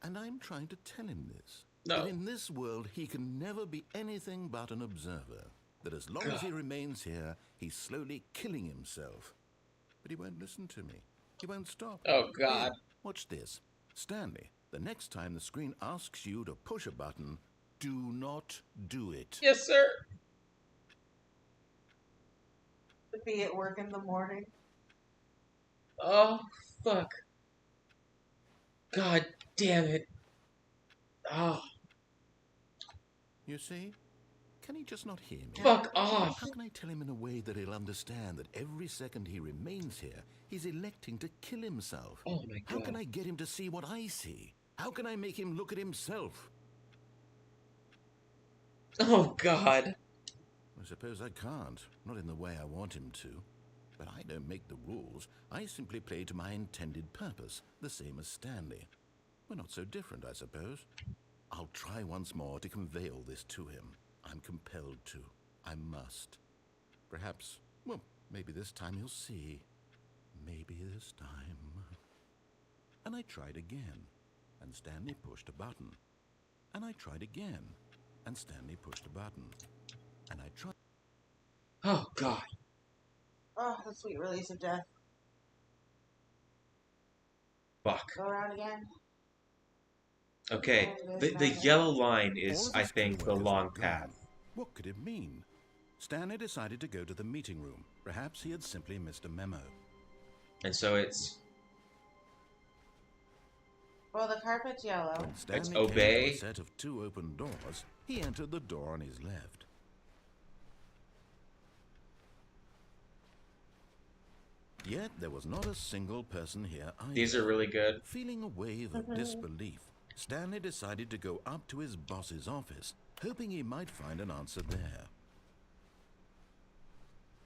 And I'm trying to tell him this.
No.
That in this world, he can never be anything but an observer. That as long as he remains here, he's slowly killing himself. But he won't listen to me. He won't stop.
Oh, God.
Here, watch this. Stanley, the next time the screen asks you to push a button, do not do it.
Yes, sir.
To be at work in the morning.
Oh, fuck. God damn it. Oh,
You see? Can he just not hear me?
fuck off.
How can I tell him in a way that he'll understand that every second he remains here, he's electing to kill himself?
Oh, my
How can
God.
I get him to see what I see? How can I make him look at himself?
Oh, God.
I suppose I can't, not in the way I want him to. But I don't make the rules. I simply play to my intended purpose, the same as Stanley. We're not so different, I suppose. I'll try once more to convey all this to him. I'm compelled to. I must. Perhaps, well, maybe this time he'll see. Maybe this time. And I tried again, and Stanley pushed a button. And I tried again, and Stanley pushed a button. And I tried.
Oh, God.
Oh, the sweet release of death.
Fuck.
Go around again.
Okay, the yellow line is, I think, the long path.
What could it mean? Stanley decided to go to the meeting room. Perhaps he had simply missed a memo.
And so it's...
Well, the carpet's yellow.
When Stanley
It's
came
obey.
to a set of 2 open doors, he entered the door on his left. Yet there was not a single person here either.
These are really good.
Feeling a wave of disbelief, Stanley decided to go up to his boss's office, hoping he might find an answer there.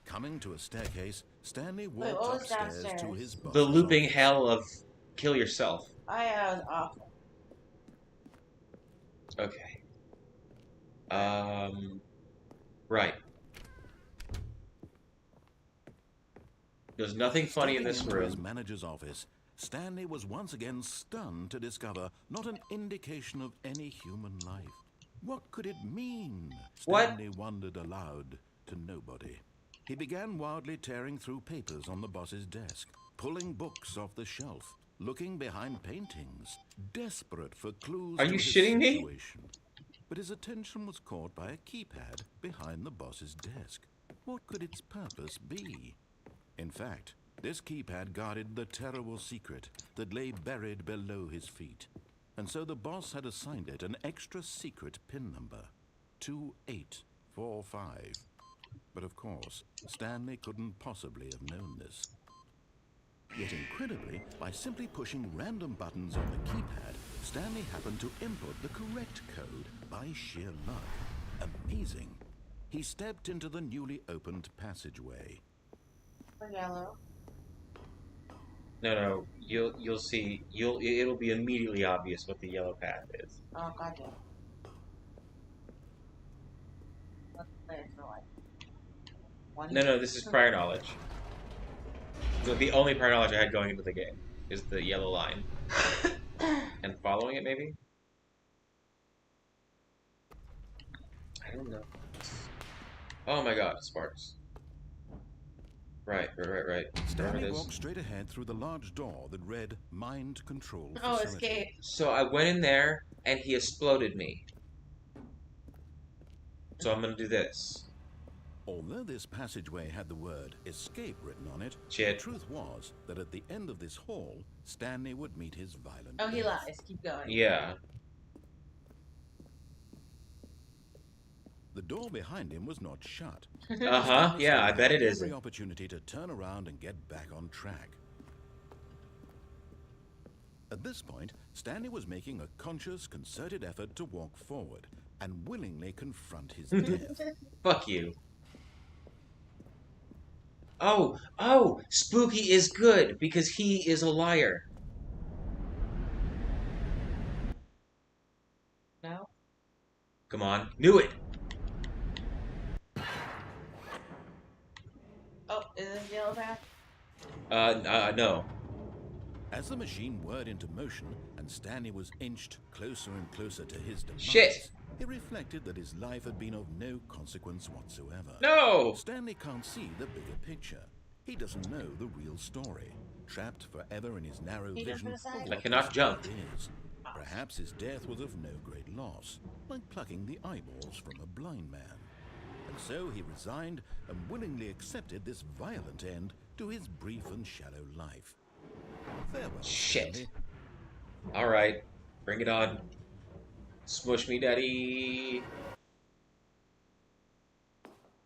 Coming to a staircase, Stanley walked
what was
upstairs
downstairs?
to his boss's
The looping
office.
hell of kill yourself.
I was awful.
Okay. Right. There's nothing funny in this
Stepping into his
room.
manager's office, Stanley was once again stunned to discover not an indication of any human life. What could it mean?
What?
Stanley wondered aloud to nobody. He began wildly tearing through papers on the boss's desk, pulling books off the shelf, looking behind paintings, desperate for clues
Are
to
you
his
shitting me?
situation. But his attention was caught by a keypad behind the boss's desk. What could its purpose be? In fact, this keypad guarded the terrible secret that lay buried below his feet. And so the boss had assigned it an extra secret PIN number, 2845. But of course, Stanley couldn't possibly have known this. Yet incredibly, by simply pushing random buttons on the keypad, Stanley happened to input the correct code by sheer luck. Amazing. He stepped into the newly opened passageway.
For yellow.
No, you'll see. It'll be immediately obvious what the yellow path is.
Oh, goddamn. Let's play it for like one.
No, this is prior knowledge. The only prior knowledge I had going into the game is the yellow line. And following it, maybe? I don't know. Oh my god, Sparks. Right. Remember
Stanley
this?
walked straight ahead through the large door that read Mind Control
Oh,
Facility.
escape.
So I went in there, and he exploded me. So I'm gonna do this.
Although this passageway had the word escape written on it,
Shit.
the truth was that at the end of this hall, Stanley would meet his violent
Oh, he
death.
lies. Keep going.
Yeah.
The door behind him was not shut.
Uh-huh.
Stanley
Yeah, I
still
bet
had
it
every
isn't.
opportunity to turn around and get back on track. At this point, Stanley was making a conscious, concerted effort to walk forward and willingly confront his death.
Fuck you. Oh, Spooky is good because he is a liar.
No?
Come on. Knew it.
Oh, is this yellow path?
No.
As the machine whirred into motion and Stanley was inched closer and closer to his demise,
Shit.
he reflected that his life had been of no consequence whatsoever.
No!
Stanley can't see the bigger picture. He doesn't know the real story. Trapped forever in his narrow
He
vision
jumped
of
aside.
what
I cannot
this
jump.
world is. Perhaps his death was of no great loss, like plucking the eyeballs from a blind man. And so he resigned and willingly accepted this violent end to his brief and shallow life. Farewell,
Shit.
Stanley.
Alright. Bring it on. Smush me, daddy.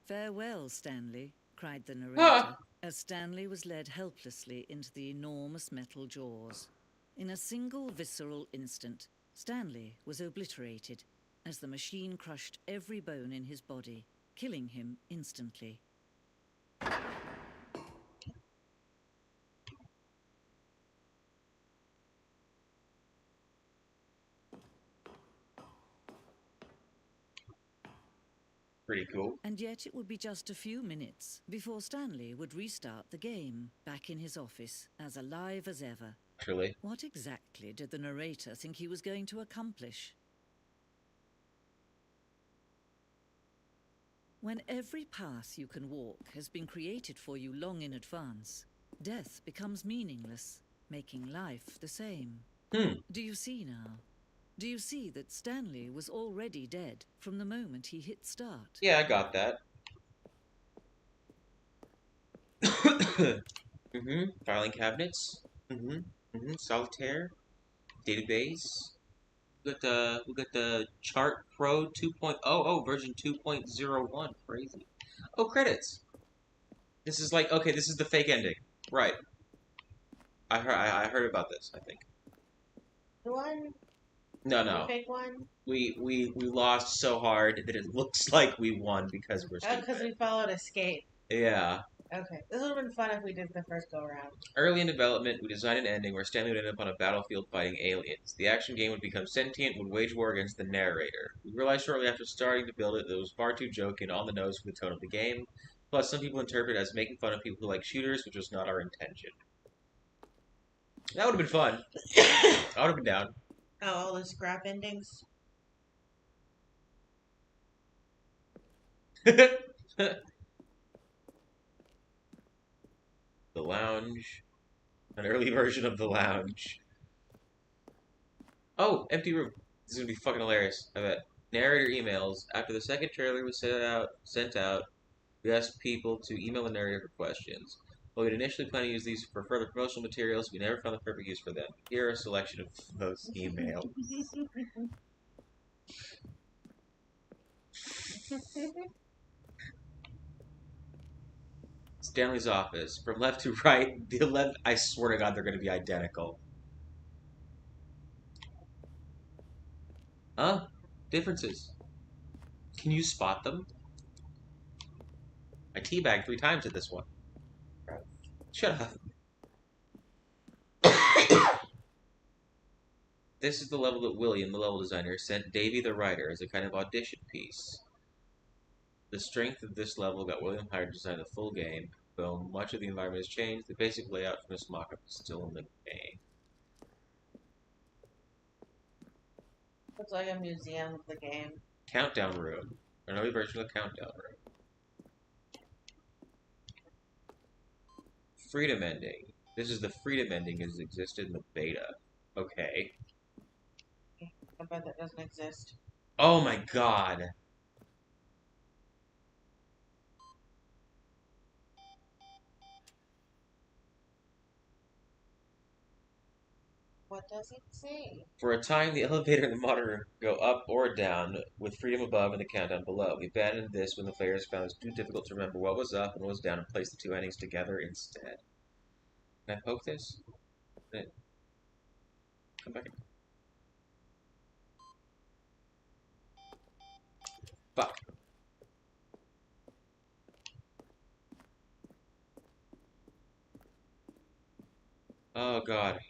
Farewell, Stanley, cried the narrator,
Ah!
as Stanley was led helplessly into the enormous metal jaws. In a single visceral instant, Stanley was obliterated as the machine crushed every bone in his body, killing him instantly.
Pretty cool.
And yet it would be just a few minutes before Stanley would restart the game, back in his office, as alive as ever.
Actually.
What exactly did the narrator think he was going to accomplish? When every path you can walk has been created for you long in advance, death becomes meaningless, making life the same. Do you see now? Do you see that Stanley was already dead from the moment he hit start?
Yeah, I got that. Filing cabinets. Solitaire. Database. We got the Chart Pro 2.0. Oh, version 2.01. Crazy. Oh, credits. This is like, okay, this is the fake ending. Right. I heard about this, I think.
The one?
No.
The fake one?
We lost so hard that it looks like we won because we're
Oh,
stupid.
because we followed Escape.
Yeah.
Okay. This would have been fun if we did the first go around.
Early in development, we designed an ending where Stanley would end up on a battlefield fighting aliens. The action game would become sentient and would wage war against the narrator. We realized shortly after starting to build it that it was far too jokey and on the nose for the tone of the game. Plus, some people interpret it as making fun of people who like shooters, which was not our intention. That would have been fun. I would have been down.
Oh, all the scrap endings?
The lounge. An early version of the lounge. Oh, empty room. This is gonna be fucking hilarious, I bet. Narrator emails. After the second trailer was sent out, we asked people to email the narrator for questions. While we'd initially planned to use these for further promotional materials, we never found the perfect use for them. Here are a selection of those emails. Stanley's office. From left to right, the 11th, I swear to God, they're going to be identical. Huh? Differences. Can you spot them? I teabagged 3 times at this one. Shut up. This is the level that William, the level designer, sent Davey the writer as a kind of audition piece. The strength of this level got William hired to design the full game. Though much of the environment has changed, the basic layout from this mock-up is still in the game.
Looks like a museum of the game.
Countdown room. An early version of the countdown room. Freedom ending. This is the freedom ending as existed in the beta. Okay.
I bet that doesn't exist.
Oh my god.
What does it say?
For a time, the elevator and the monitor go up or down, with freedom above and the countdown below. We abandoned this when the players found it too difficult to remember what was up and what was down and placed the two endings together instead. Can I poke this? Come back. Fuck. Oh god.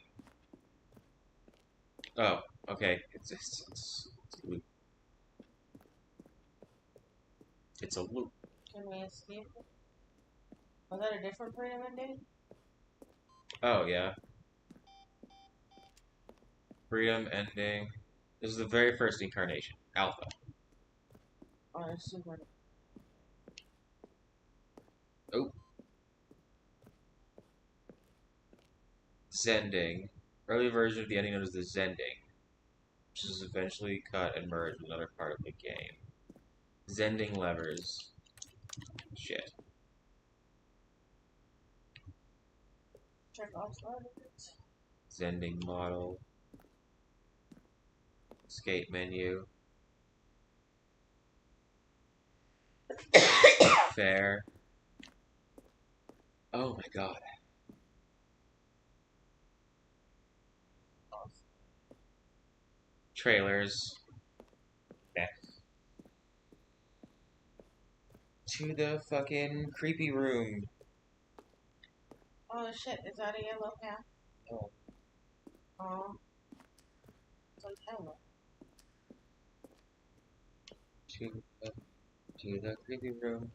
Oh, okay. It's a loop. It's a loop.
Can we escape it? Was that a different freedom ending?
Oh yeah. Freedom ending. This is the very first incarnation. Alpha.
Or a super?
Oh. Zending. Early version of the ending known as the Zending, which is eventually cut and merged with another part of the game. Zending levers. Shit.
Check off
Zending model. Escape menu. Fair. Oh my god. Trailers. Next. To the fucking creepy room.
Oh shit, is that a yellow path?
Oh.
Oh. It's like yellow.
To the creepy room.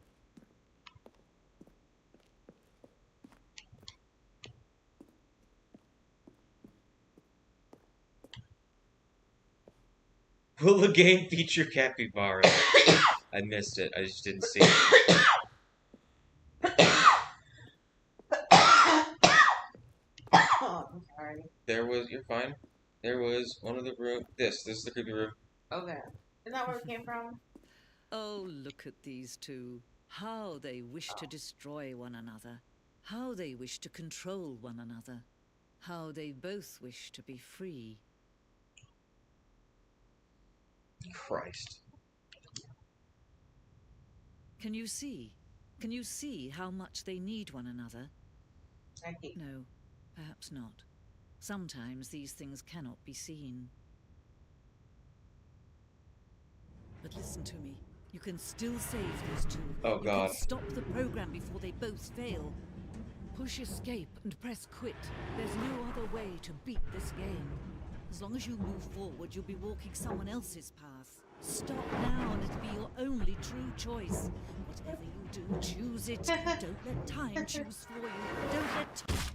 Will the game feature capybaras? I missed it. I just didn't see it.
Oh, I'm sorry.
You're fine. There was one of the room. This is the creepy room.
Okay. Isn't that where it came from?
Oh, look at these two. How they wish to destroy one another. How they wish to control one another. How they both wish to be free.
Christ.
Can you see? Can you see how much they need one another? No, perhaps not. Sometimes these things cannot be seen. But listen to me. You can still save these two.
Oh god.
You can stop the program before they both fail. Push escape and press quit. There's no other way to beat this game. As long as you move forward, you'll be walking someone else's path. Stop now and it'll be your only true choice. Whatever you do, choose it. Don't let time choose for you. Don't let time...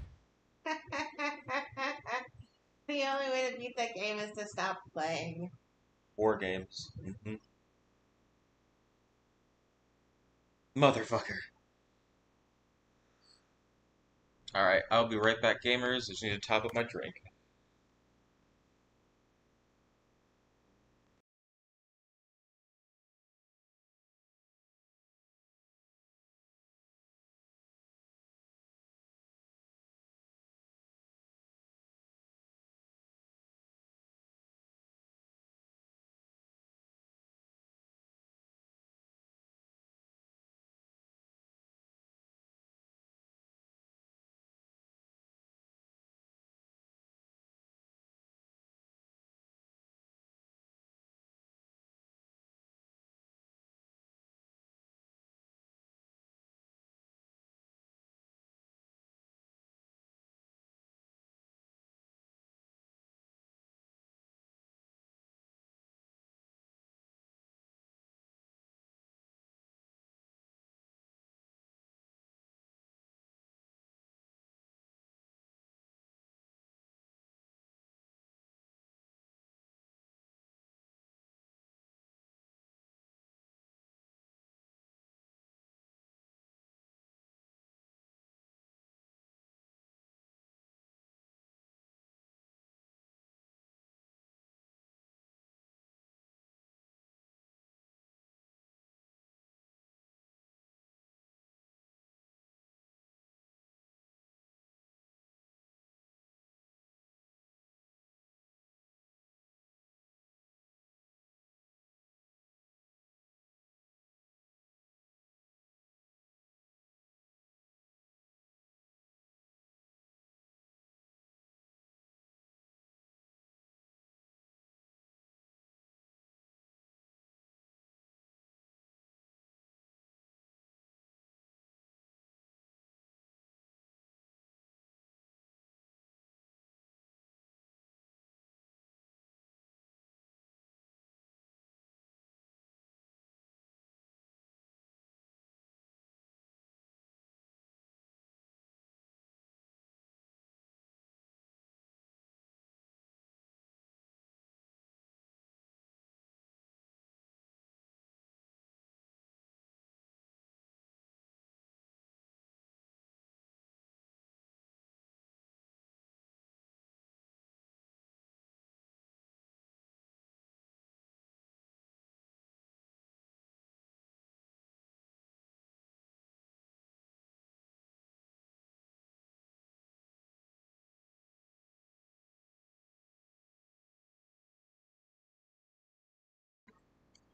The only way to beat that game is to stop playing.
War games. Motherfucker. Alright, I'll be right back, gamers. I just need to top up my drink.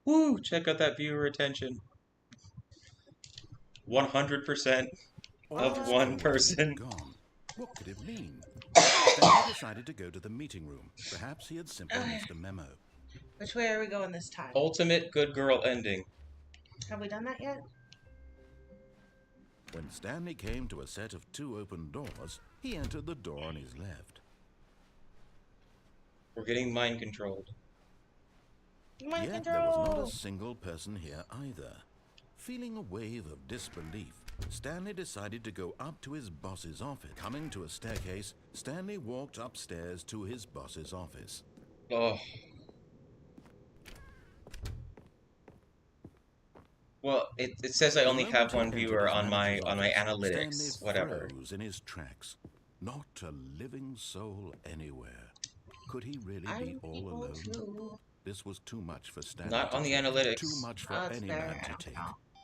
Woo! Check out that viewer retention. 100% of one person.
Gone. What could it mean? Stanley decided to go to the meeting room. Perhaps he had simply missed a memo.
Which way are we going this time?
Ultimate good girl ending.
Have we done that yet?
When Stanley came to a set of 2 open doors, he entered the door on his left.
We're getting mind controlled.
Mind
Yet
control!
there was not a single person here either. Feeling a wave of disbelief, Stanley decided to go up to his boss's office. Coming to a staircase, Stanley walked upstairs to his boss's office.
Oh. Well, it says I only have one viewer on my analytics,
Stanley
whatever.
froze in his tracks. Not a living soul anywhere. Could he really be all alone?
Too.
This was too much for Stanley.
Not on the
take.
analytics.
Too much for
That's
any
fair
man to
enough.
take.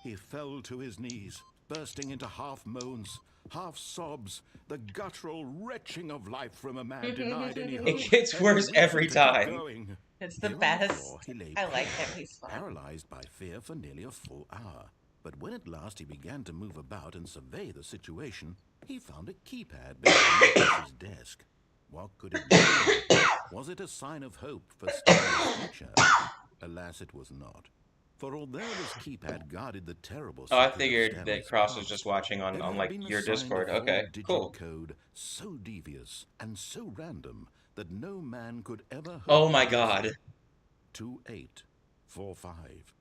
He fell to his knees, bursting into half moans, half sobs, the guttural retching of life from a man denied any hope.
It gets
any
worse
reason
every
to keep
time.
going.
It's the
Here on
best.
floor, he lay
I like him. He's fun.
paralyzed by fear for nearly a full hour. But when at last he began to move about and survey the situation, he found a keypad behind his desk. What could it be? Was it a sign of hope for Stanley's future? Alas, it was not. For although this keypad guarded the terrible
Oh, I
secret of
figured
Stanley's
that Cross was
past,
just watching on
there had
like
been a
your
sign
Discord.
of
Okay,
digital
cool.
code so devious and so random that no man could ever hope
Oh my
to
god.
guess it. 2845.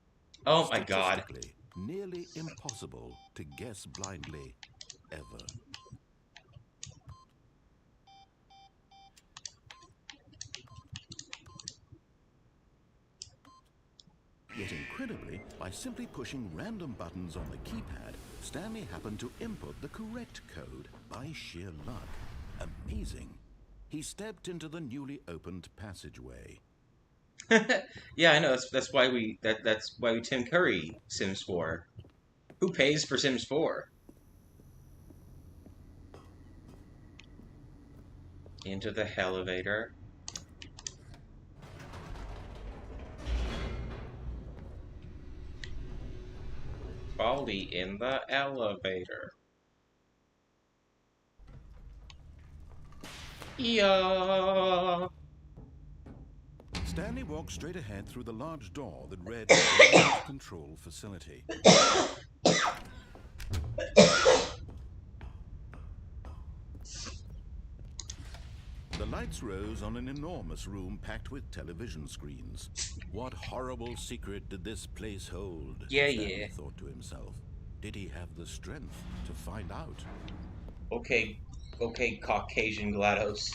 Oh my god.
Statistically, nearly impossible to guess blindly, ever. Yet incredibly, by simply pushing random buttons on the keypad, Stanley happened to input the correct code by sheer luck. Amazing. He stepped into the newly opened passageway.
Yeah, I know. That's why we Tim Curry Sims 4. Who pays for Sims 4? Into the elevator. Baldi in the elevator. Yeah.
Stanley walked straight ahead through the large door that read Remote Control Facility. The lights rose on an enormous room packed with television screens. What horrible secret did this place hold?
Yeah,
Stanley
yeah.
thought to himself. Did he have the strength to find out?
Okay, Caucasian GLaDOS.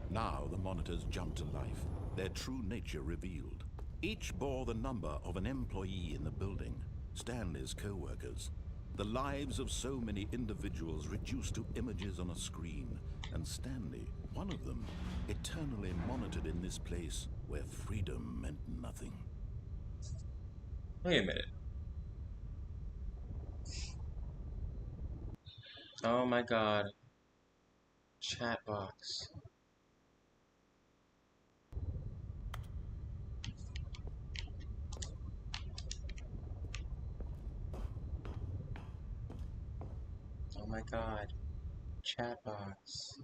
Now the monitors jumped to life, their true nature revealed. Each bore the number of an employee in the building, Stanley's co-workers. The lives of so many individuals reduced to images on a screen, and Stanley, one of them, eternally monitored in this place where freedom meant nothing.
Wait a minute. Oh my god. Chat box. Oh my god. Chat box.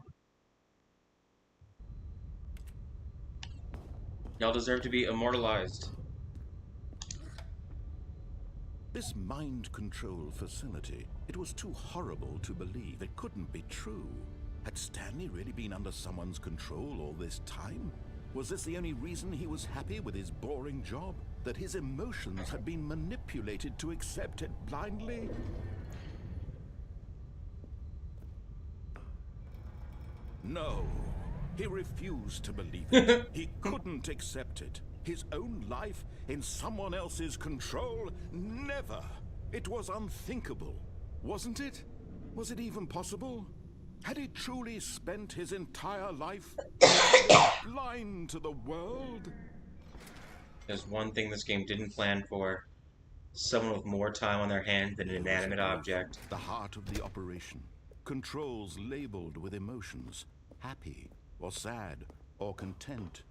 Y'all deserve to be immortalized.
This mind control facility, it was too horrible to believe. It couldn't be true. Had Stanley really been under someone's control all this time? Was this the only reason he was happy with his boring job? That his emotions had been manipulated to accept it blindly? No, he refused to believe it. He couldn't accept it. His own life in someone else's control? Never. It was unthinkable, wasn't it? Was it even possible? Had he truly spent his entire life blind to the world?
There's one thing this game didn't plan for. Someone with more time on their hands than an inanimate object.
The heart of the operation. controls labeled with emotions, happy or sad or content,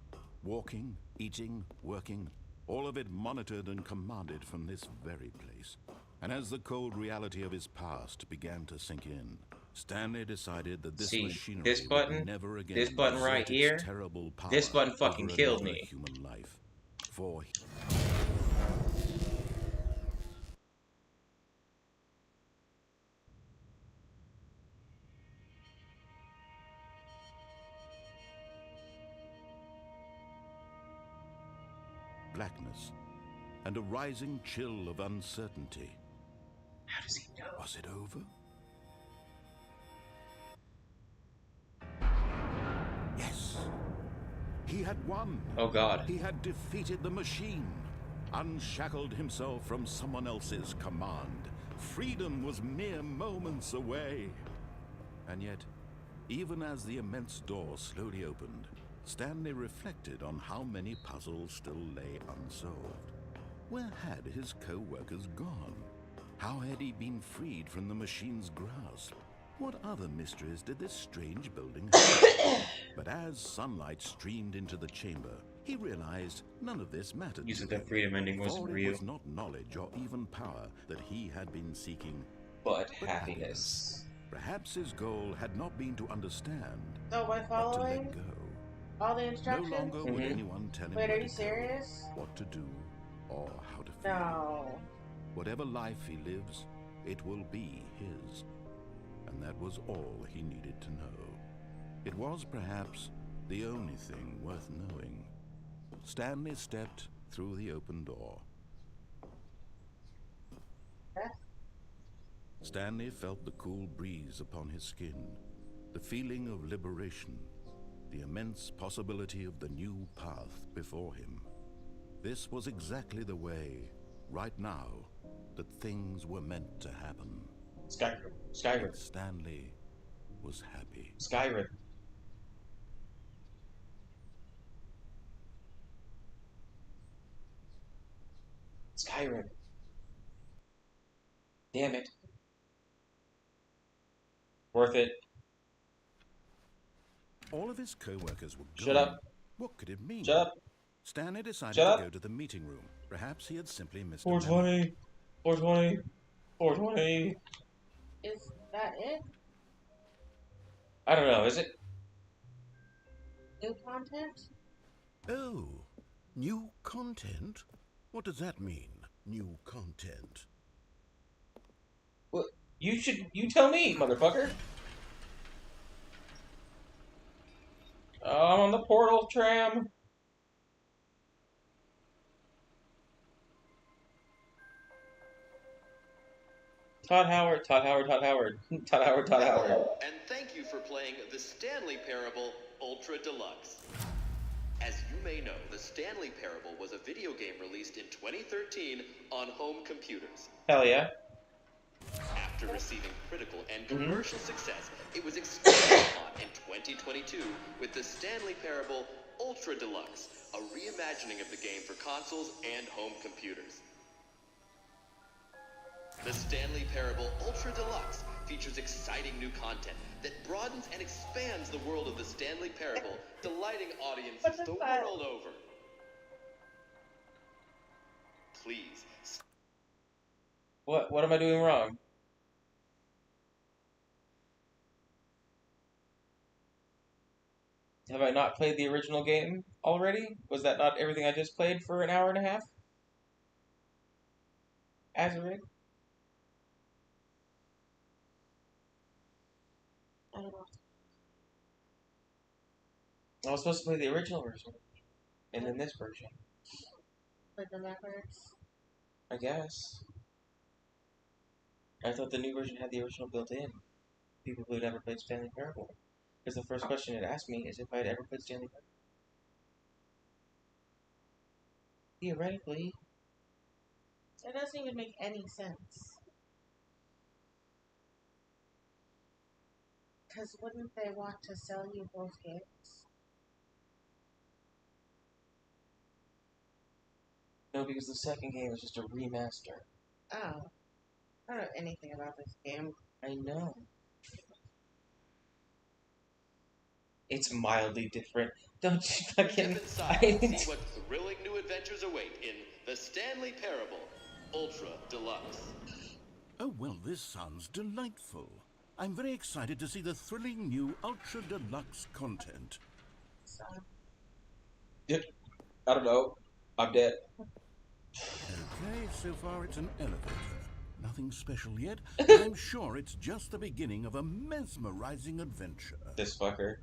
walking, eating, working, all of it monitored and commanded from this very place. And as the cold reality of his past began to sink in, Stanley decided that this machinery
this button,
would never again
this button right
exert
here,
its terrible power
this button fucking
over
killed
another
me.
human life. For blackness and a rising chill of uncertainty.
How does he know?
Was it over? Yes. He had won.
Oh God.
He had defeated the machine, unshackled himself from someone else's command. Freedom was mere moments away. And yet, even as the immense door slowly opened, Stanley reflected on how many puzzles still lay unsolved. Where had his co-workers gone? How had he been freed from the machine's grasp? What other mysteries did this strange building have? But as sunlight streamed into the chamber, he realized none of this mattered.
You said that freedom ending wasn't
For
real.
it was not knowledge or even power that he had been seeking,
But happiness.
Perhaps his goal had not been to understand,
So by
but to
following
let go.
all the
No
instructions?
longer would anyone tell him
Wait,
where
are you
to go,
serious?
what to do, or how to feel.
No.
Whatever life he lives, it will be his. And that was all he needed to know. It was perhaps the only thing worth knowing. Stanley stepped through the open door. Stanley felt the cool breeze upon his skin, the feeling of liberation, the immense possibility of the new path before him. This was exactly the way, right now, that things were meant to happen.
Skyrim. Skyrim.
And Stanley was happy.
Skyrim. Skyrim. Damn it. Worth it.
All of his co-workers were gone.
Shut up.
What could it mean?
Shut up.
Stanley decided
Shut up.
to go to the meeting room. Perhaps he had simply missed a memo.
420. 420.
Is that it?
I don't know, is it?
New content?
Oh, new content? What does that mean, new content?
Well, you tell me, motherfucker. I'm on the portal tram. Todd Howard.
And thank you for playing the Stanley Parable Ultra Deluxe. As you may know, the Stanley Parable was a video game released in 2013 on home computers.
Hell yeah.
After receiving critical and commercial success, it was expanded upon in 2022 with the Stanley Parable Ultra Deluxe, a reimagining of the game for consoles and home computers. The Stanley Parable Ultra Deluxe features exciting new content that broadens and expands the world of the Stanley Parable, delighting audiences the world over. Please.
What am I doing wrong? Have I not played the original game already? Was that not everything I just played for an hour and a half? Azarid?
I don't know.
I was supposed to play the original version. And then this version.
Like the backwards?
I guess. I thought the new version had the original built in. People who had never played Stanley Parable. Because the first question it asked me is if I had ever played Stanley Parable. Theoretically.
It doesn't even make any sense. Because wouldn't they want to sell you both games?
No, because the second game is just a remaster.
Oh. I don't know anything about this game.
I know. It's mildly different. Don't you fucking...
Step inside and see what thrilling new adventures await in The Stanley Parable Ultra Deluxe.
Oh, well, this sounds delightful. I'm very excited to see the thrilling new Ultra Deluxe content.
Yep. I don't know. I'm dead.
Okay, so far it's an elevator. Nothing special yet, but I'm sure it's just the beginning of a mesmerizing adventure.
This fucker.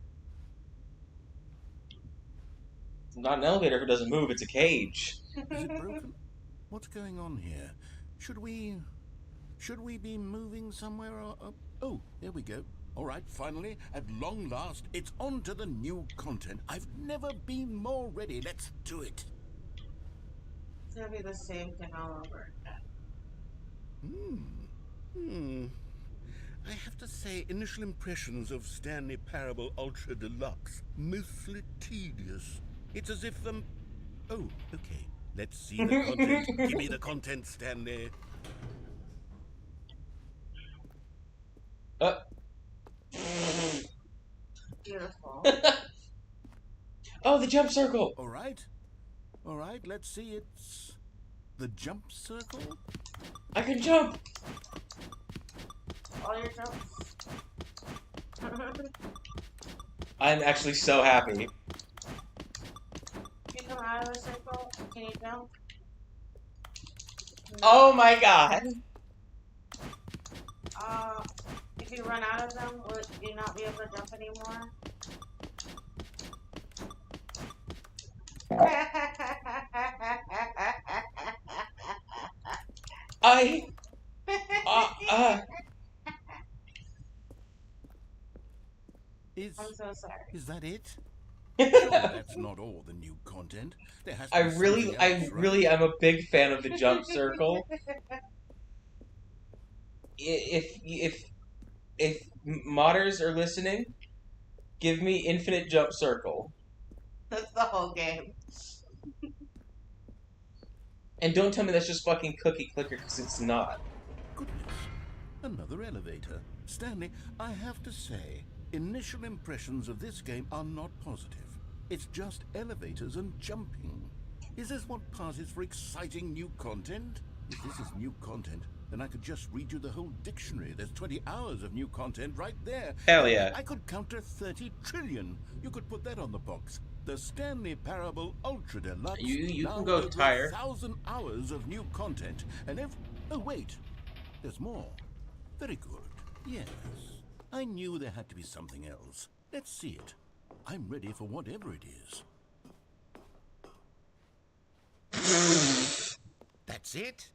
It's not an elevator if it doesn't move, it's a cage.
Is it broken? What's going on here? Should we be moving somewhere or... Oh, there we go. All right, finally, at long last, it's on to the new content. I've never been more ready. Let's do it.
It's gonna be the same thing all over again.
I have to say, initial impressions of Stanley Parable Ultra Deluxe, mostly tedious. It's as if Oh, okay. Let's see the content. Give me the content, Stanley.
Beautiful.
Oh, the jump circle!
All right, let's see. It's the jump circle.
I can jump!
All your jumps.
I'm actually so happy.
Can you come out of the circle? Can you jump? No.
Oh my god!
If you run out of them, would you not be able to jump anymore? I'm so sorry.
Is that it? Sure, that's not all the new content. There has to be something else,
I really am a big fan of the jump circle. If modders are listening, give me infinite jump circle.
That's the whole game.
And don't tell me that's just fucking cookie clicker, because it's not.
Goodness, another elevator. Stanley, I have to say, initial impressions of this game are not positive. It's just elevators and jumping. Is this what passes for exciting new content? If this is new content, then I could just read you the whole dictionary. There's 20 hours of new content right there.
Hell yeah.
I could count to 30 trillion. You could put that on the box. The Stanley Parable Ultra Deluxe.
You
now
can go
over
tire.
1,000 hours of new content. And oh, wait. There's more. Very good. Yes. I knew there had to be something else. Let's see it. I'm ready for whatever it is. That's it?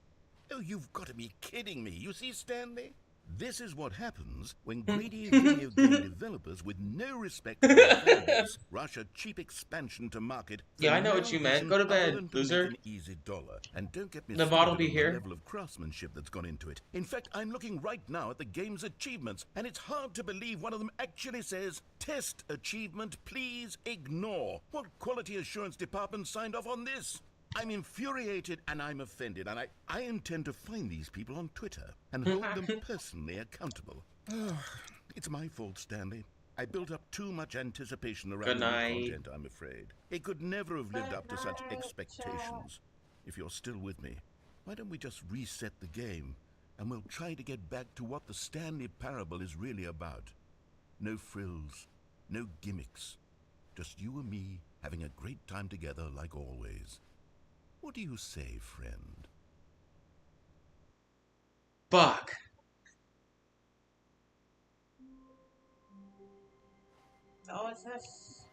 Oh, you've got to be kidding me. You see, Stanley? This is what happens when greedy video game developers with no respect for their fans rush a cheap expansion to market.
Yeah, I know what you meant. Go to bed,
An
loser.
easy dollar. And don't get me
The
started
bot'll be
on
here.
the level of craftsmanship that's gone into it. In fact, I'm looking right now at the game's achievements, and it's hard to believe one of them actually says, "Test achievement, please ignore." What quality assurance department signed off on this? I'm infuriated and I'm offended, and I intend to find these people on Twitter and hold them personally accountable. It's my fault, Stanley. I built up too much anticipation around the new content, I'm afraid. It could never have lived up to such expectations. If you're still with me, why don't we just reset the game, and we'll try to get back to what the Stanley Parable is really about. No frills, no gimmicks. Just you and me having a great time together like always. What do you say, friend?
Fuck.
Oh, it's this.